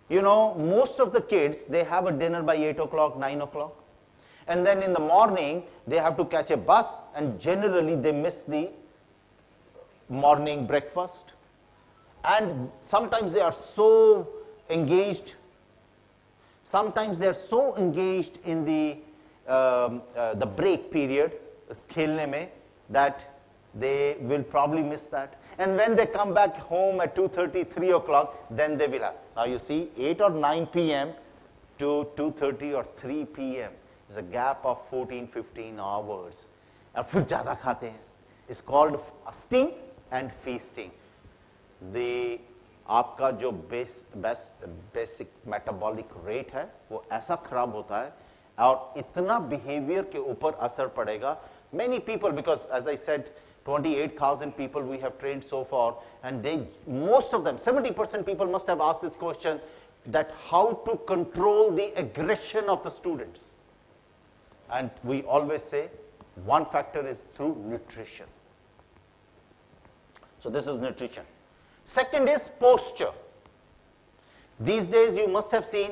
You know, most of the kids, they have a dinner by 8 o'clock, 9 o'clock. And then in the morning, they have to catch a bus, and generally they miss the morning breakfast. And sometimes they are so engaged. Sometimes they are so engaged in the break period, खेलने में, that they will probably miss that. And when they come back home at 2:30, 3 o'clock, then they will have. Now you see, 8 or 9 p.m. to 2:30 or 3 p.m. is a gap of 14, 15 hours. And फिर ज़्यादा खाते हैं. It's called fasting and feasting. The आपका जो basic metabolic rate है वो ऐसा खराब होता है और इतना बिहेवियर के ऊपर असर पड़ेगा. Many people, because as I said, 28,000 people we have trained so far, and most of them, 70% people must have asked this question, that how to control the aggression of the students. And we always say one factor is through nutrition. So this is nutrition. Second is posture. These days you must have seen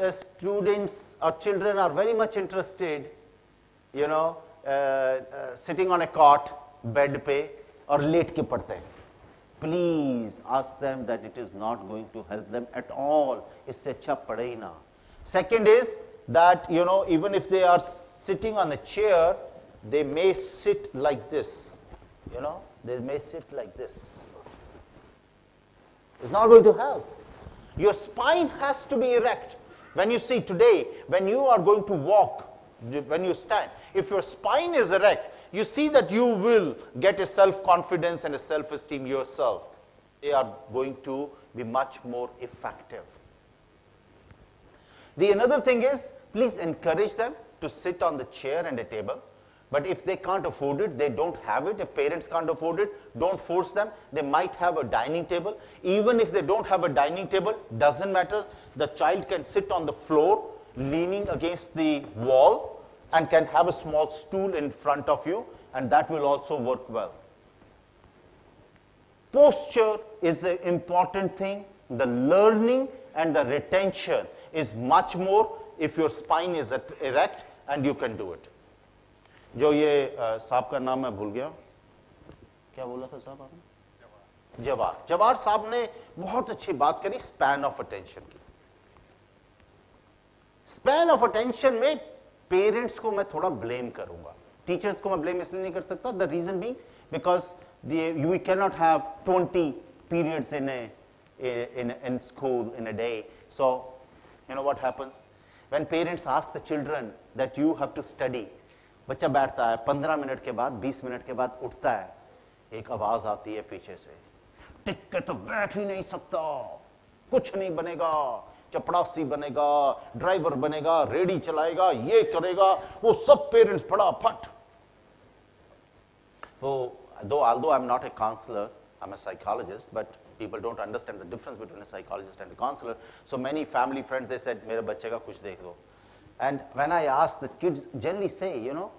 students or children are very much interested, you know, sitting on a cot, bed पे और late के पढ़ते हैं. Please ask them that it is not going to help them at all. इससे अच्छा पढ़े ही ना. Second is that, you know, even if they are sitting on a chair, they may sit like this. You know, they may sit like this. It's not going to help. Your spine has to be erect. When you see today, when you are going to walk, when you stand. If your spine is erect, you see that you will get a self-confidence and a self-esteem yourself. They are going to be much more effective. The another thing is, please encourage them to sit on the chair and a table. But if they can't afford it, they don't have it. If parents can't afford it, don't force them. They might have a dining table. Even if they don't have a dining table, doesn't matter. The child can sit on the floor, leaning against the wall, and can have a small stool in front of you, and that will also work well. Posture is an important thing. The learning and the retention is much more if your spine is erect and you can do it. जो ये साहब का नाम मैं भूल गया, क्या बोला था साहब आपने? जवाहर साहब ने बहुत अच्छी बात करी स्पैन ऑफ अटेंशन की. स्पैन ऑफ अटेंशन में पेरेंट्स को मैं थोड़ा ब्लेम करूंगा, टीचर्स को मैं ब्लेम इसलिए नहीं कर सकता. The reason being because we can not have 20 periods in school in a day. So you know what happens when parents ask the children that you have to study. बच्चा बैठता है, 15 minute के बाद 20 minute के बाद उठता है, एक आवाज आती है पीछे से, टिक के तो बैठ ही नहीं सकता, कुछ नहीं बनेगा, चपड़ासी बनेगा, ड्राइवर बनेगा, रेडी चलाएगा, ये करेगा, वो सब पेरेंट्स फटाफट. So although I'm not a counselor, I'm a psychologist, but people don't understand the difference between a psychologist and a counselor. So many family friends, they said, मेरे बच्चे का कुछ देख दो. And when I ask, the kids generally say, you know,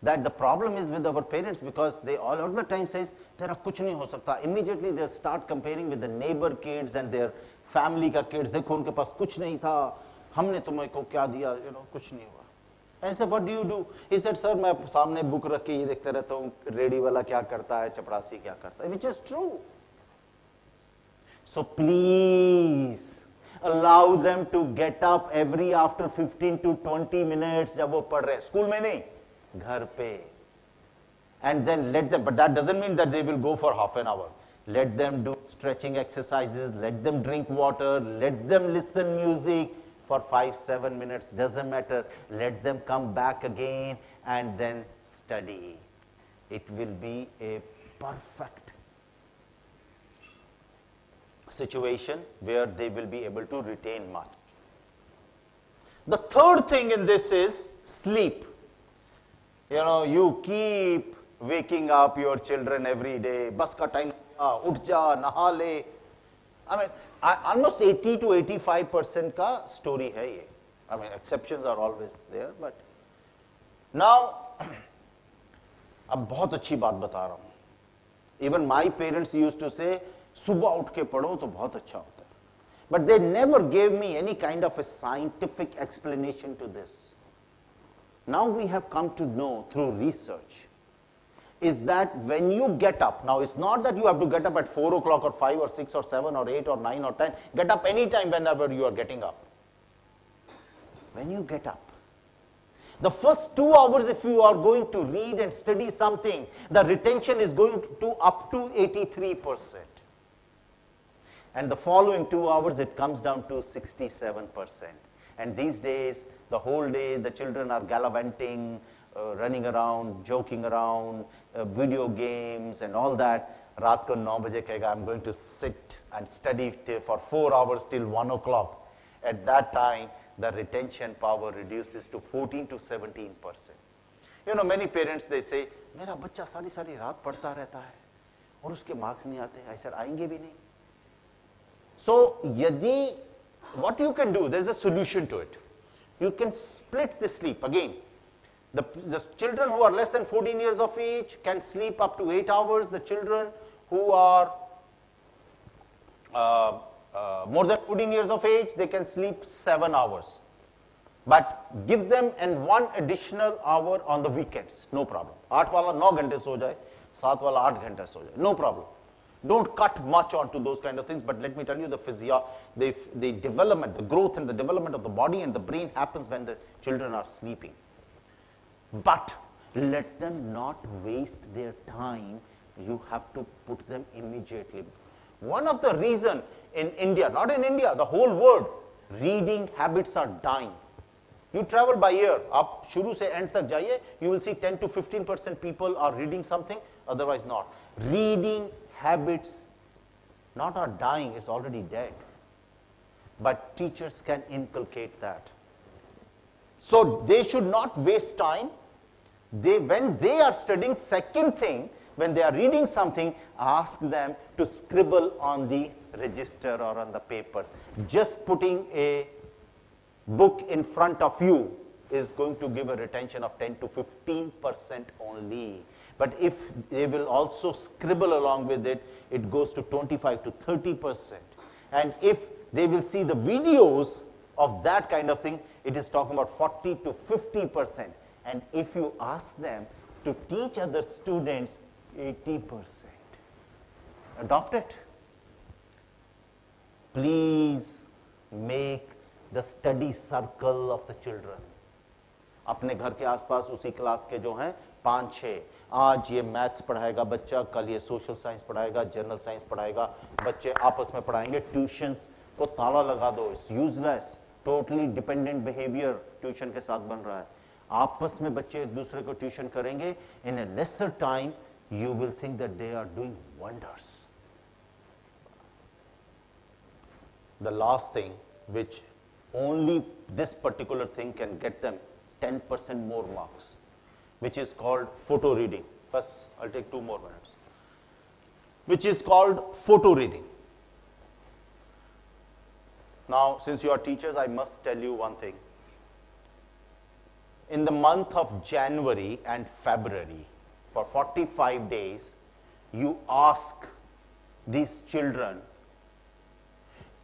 that the problem is with our parents because they all the time says, तेरा कुछ नहीं हो सकता. Immediately they'll start comparing with the neighbor kids and their family का kids. देखो उनके पास कुछ नहीं था, हमने तुम्हें को क्या दिया, you know, कुछ नहीं हुआ. I said, what do you do? He said, sir, मैं सामने बुक रख के ये देखते रहता हूँ, रेडी वाला क्या करता है, चपरासी क्या करता है, which is true. So please allow them to get up every after 15 to 20 minutes जब वो पढ़ रहे हैं, स्कूल में नहीं, घर पे. And then let them, but that doesn't mean that they will go for half an hour. Let them do stretching exercises, let them drink water, let them listen music for 5-7 minutes, doesn't matter. Let them come back again and then study. It will be a perfect situation where they will be able to retain much. The third thing in this is sleep. You know, you keep waking up your children every day. Bus ka time, uth ja, naha le. I mean, almost 80 to 85% का story है ये. I mean, exceptions are always there, but now, अब बहुत अच्छी बात बता रहा हूँ. Even my parents used to say, सुबह उठ के पढ़ो तो बहुत अच्छा होता है. But they never gave me any kind of a scientific explanation to this. Now we have come to know through research is that when you get up, now it's not that you have to get up at 4 o'clock or 5 or 6 or 7 or 8 or 9 or 10. Get up anytime whenever you are getting up. When you get up, the first 2 hours if you are going to read and study something, the retention is going to up to 83%. And the following 2 hours it comes down to 67%. And these days, the whole day the children are gallivanting, running around, joking around, video games and all that. रात को 9 बजे कहेगा, I'm going to sit and study for 4 hours till 1 o'clock. At that time, the retention power reduces to 14 to 17%. You know, many parents, they say, मेरा बच्चा सारी रात पढ़ता रहता है और उसके marks नहीं आते. I said, आएंगे भी नहीं. So, यदि, what you can do, there's a solution to it. You can split the sleep. Again, the children who are less than 14 years of age can sleep up to 8 hours. The children who are more than 14 years of age, they can sleep 7 hours. But give them and 1 additional hour on the weekends, no problem. 8 वाला 9 घंटे सो जाए, 7 वाला 8 घंटे सो जाए, no problem. Don't cut much onto those kind of things, but let me tell you, the development, the growth and the development of the body and the brain happens when the children are sleeping. But let them not waste their time. You have to put them immediately. One of the reasons in India, not in India, the whole world, reading habits are dying. You travel by ear. आप शुरू से end तक जाइए, you will see 10 to 15% people are reading something, otherwise not. Reading habits not are dying, it's already dead. But teachers can inculcate that. So they should not waste time. When they are studying, second thing, when they are reading something, ask them to scribble on the register or on the papers. Just putting a book in front of you is going to give a retention of 10 to 15% only. But if they will also scribble along with it, it goes to 25 to 30%. And if they will see the videos of that kind of thing, it is talking about 40 to 50%. And if you ask them to teach other students, 80%. Adopt it. Please make the study circle of the children. अपने घर के आसपास उसी class के जो हैं 5-6, आज ये मैथ्स पढ़ाएगा बच्चा, कल ये सोशल साइंस पढ़ाएगा, जनरल साइंस पढ़ाएगा, बच्चे आपस में पढ़ाएंगे. ट्यूशंस को ताला लगा दो, it's useless. Totally dependent behaviour tuition के साथ बन रहा है. आपस में बच्चे एक दूसरे को ट्यूशन करेंगे. In a lesser time you will think that they are doing wonders. The last thing, which only this particular thing can get them 10% more marks, which is called photo reading. First, I'll take 2 more minutes. Which is called photo reading. Now, since you are teachers, I must tell you one thing. In the month of January and February, for 45 days, you ask these children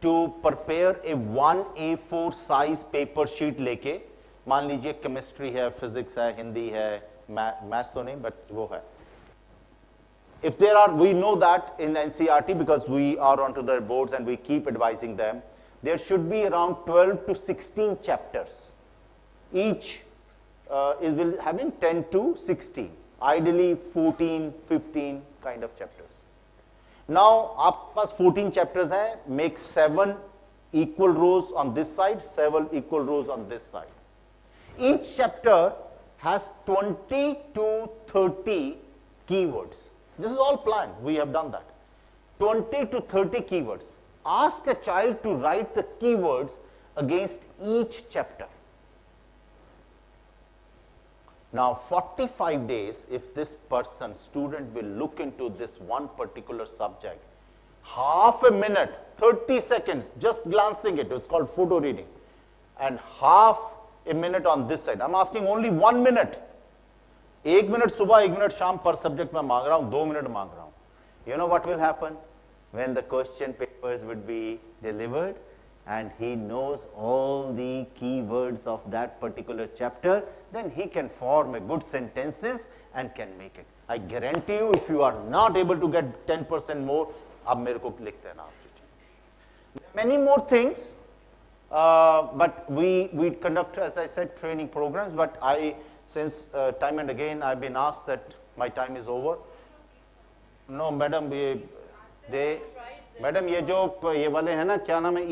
to prepare a 1A4 size paper sheet लेके, मान लीजिए chemistry है, physics है, हिंदी है, maths तो नहीं, but वो है. If there are, we know that in NCERT because we are onto their boards and we keep advising them, there should be around 12 to 16 chapters. Each it will having 10 to 16. Ideally 14, 15 kind of chapters. Now, आपके पास 14 chapters हैं, make 7 equal rows on this side, 7 equal rows on this side. Each chapter has 20 to 30 keywords. This is all planned, we have done that. 20 to 30 keywords. Ask a child to write the keywords against each chapter. Now, 45 days, if this person, student will look into this one particular subject, half a minute, 30 seconds, just glancing it, it's called photo reading, and half a minute on this side. I'm asking only 1 minute. 1 minute सुबह, 1 minute शाम per subject मैं मांग रहा हूँ, 2 minute मांग रहा हूँ. You know what will happen? When the question papers would be delivered, and he knows all the keywords of that particular chapter, then he can form a good sentences and can make it. I guarantee you, if you are not able to get 10% more, ab mere ko likh dena aap chiti. Many more things, but we conduct, as I said, training programs, but since time and again I've been asked that my time is over. No, madam, Madam, ये वाले हैं ना, क्या नाम है,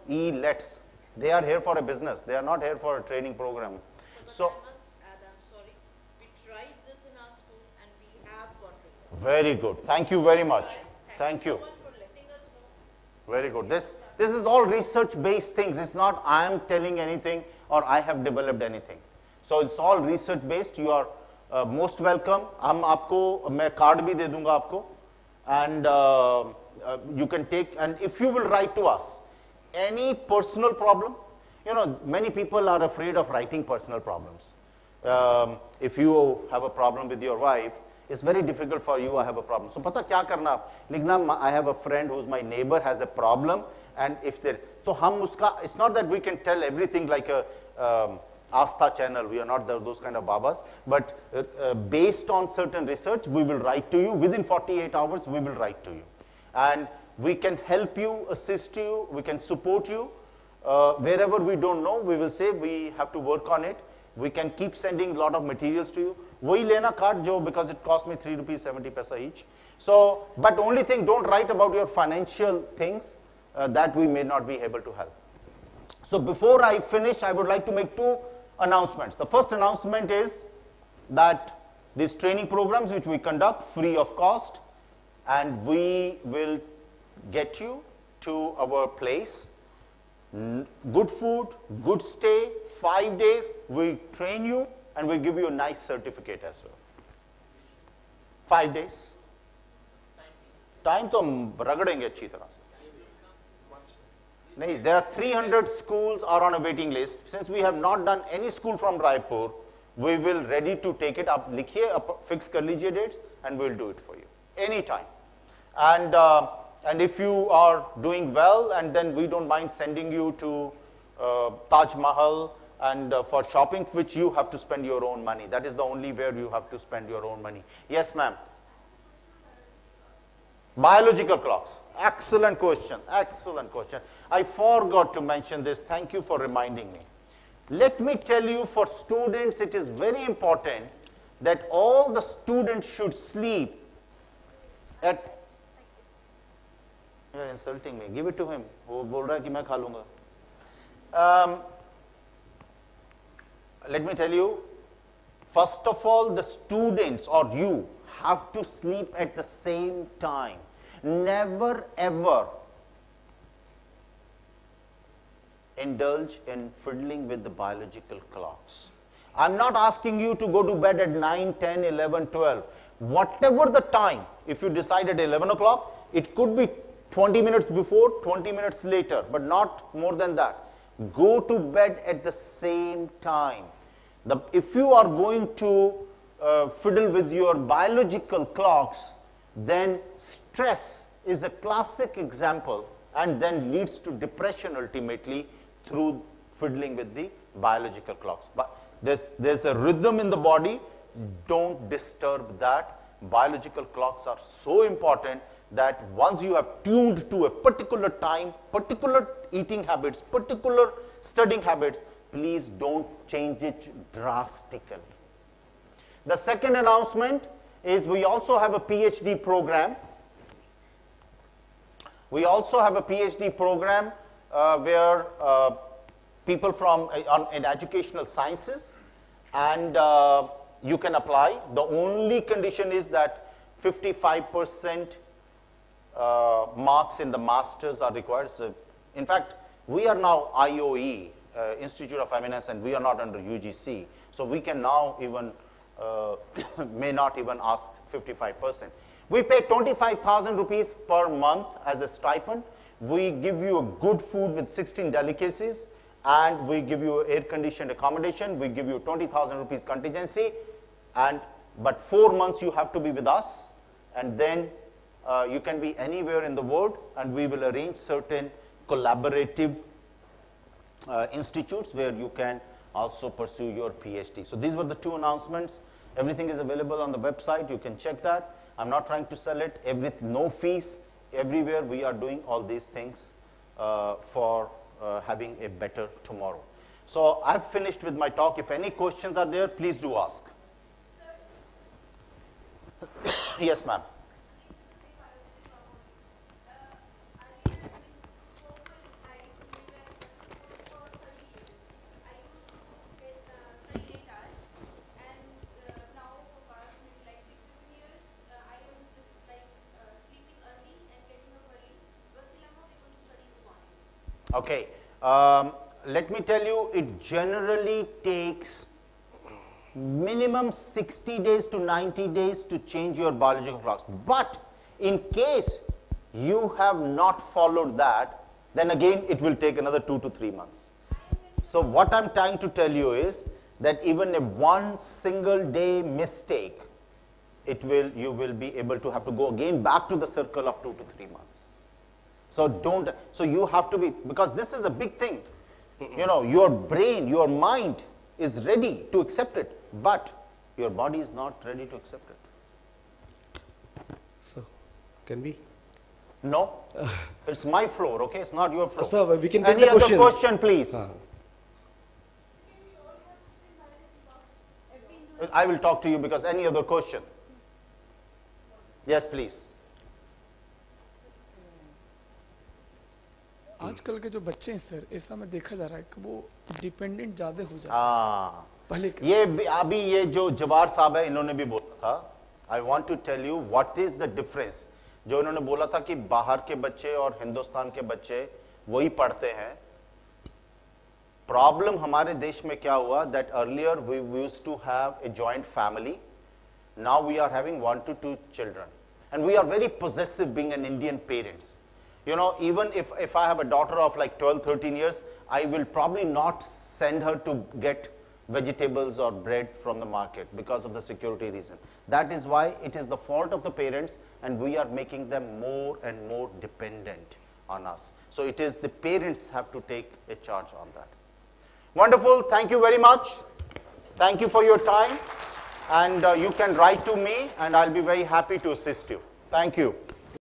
Elets. They are here for a business. They are not here for a training program. So, I must add, I'm sorry. We tried this in our school and we have got results. Very good. Thank you very much. Thank you. So much for letting us know. Very good. This is all research-based things. It's not I am telling anything or I have developed anything. So it's all research-based. You are most welcome. हम आपको मैं card भी दे दूँगा आपको, and you can take, and if you will write to us any personal problem, you know, many people are afraid of writing personal problems. If you have a problem with your wife, it's very difficult for you. I have a problem. So पता क्या करना आप लिखना, I have a friend who's my neighbor has a problem, and if there, तो हम उसका, it's not that we can tell everything like a Astha channel. We are not those kind of babas, but based on certain research, we will write to you within 48 hours. We will write to you. And we can help you, assist you, we can support you. Wherever we don't know, we will say we have to work on it. We can keep sending a lot of materials to you. Wahi lena card jo, because it cost me 3 rupees 70 paisa each. So, but only thing, don't write about your financial things that we may not be able to help. So before I finish, I would like to make 2 announcements. The first announcement is that these training programs which we conduct free of cost, and we will get you to our place. Good food, good stay, 5 days, we train you and we give you a nice certificate as well. 5 days. Time to ragadenge अच्छी तरह से. नहीं, there are 300 schools are on a waiting list. Since we have not done any school from Raipur, we will ready to take it up. लिखिए, fix कर लीजिए dates, and we'll do it for you anytime. And if you are doing well, and then we don't mind sending you to Taj Mahal and for shopping, which you have to spend your own money. That is the only where you have to spend your own money. Yes, ma'am. Biological clocks. Excellent question. Excellent question. I forgot to mention this. Thank you for reminding me. Let me tell you, for students, it is very important that all the students should sleep at. You're insulting me. Give it to him. वो बोल रहा है कि मैं खा लूँगा. Let me tell you, first of all, the students or you have to sleep at the same time. Never ever indulge in fiddling with the biological clocks. I'm not asking you to go to bed at 9, 10, 11, 12. Whatever the time, if you decide at 11 o'clock, it could be 20 minutes before, 20 minutes later, but not more than that. Go to bed at the same time. If you are going to fiddle with your biological clocks, then stress is a classic example and then leads to depression ultimately through fiddling with the biological clocks. But there's a rhythm in the body. Don't disturb that. Biological clocks are so important that once you have tuned to a particular time, particular eating habits, particular studying habits, please don't change it drastically. The second announcement is we also have a PhD program. We also have a PhD program where people from in educational sciences, and you can apply. The only condition is that 55% marks in the masters are required. So, in fact, we are now IOE, Institute of Eminence, and we are not under UGC. So we can now even, may not even ask 55%. We pay 25,000 rupees per month as a stipend. We give you a good food with 16 delicacies, and we give you air-conditioned accommodation. We give you 20,000 rupees contingency, but 4 months you have to be with us, and then you can be anywhere in the world, and we will arrange certain collaborative institutes where you can also pursue your PhD. So these were the two announcements. Everything is available on the website. You can check that. I'm not trying to sell it. No fees. Everywhere we are doing all these things for having a better tomorrow. So I've finished with my talk. If any questions are there, please do ask. Yes, ma'am. Okay, let me tell you, it generally takes minimum 60 days to 90 days to change your biological clocks. But in case you have not followed that, then again it will take another 2 to 3 months. So what I'm trying to tell you is that even a one single day mistake, you will be able to have to go again back to the circle of 2 to 3 months. So you have to be, because this is a big thing. You know, your brain, your mind is ready to accept it, but your body is not ready to accept it. So, can we? No, it's my floor, okay? It's not your floor. Sir, we can take Any the other questions. question, please? I will talk to you because any other question? Yes, please. आजकल के जो बच्चे हैं sir, ऐसा में देखा जा रहा है कि वो डिपेंडेंट ज़्यादा हो जाते हैं हाँ, पहले के। ये अभी ये जो जवार साहब है, इन्होंने भी बोला था, I want to tell you what is the difference. जो इन्होंने बोला था कि बाहर के बच्चे और हिंदुस्तान के बच्चे वही पढ़ते हैं। प्रॉब्लम हमारे देश में क्या हुआ, that earlier we used to have a joint family, now we are having 1 to 2 children, and we are very possessive being an Indian parents. You know, even if I have a daughter of like 12 13 years, I will probably not send her to get vegetables or bread from the market because of the security reason. That is why it is the fault of the parents, and we are making them more and more dependent on us. So it is the parents have to take a charge on that. Wonderful. Thank you very much. Thank you for your time. And you can write to me, and I'll be very happy to assist you. Thank you.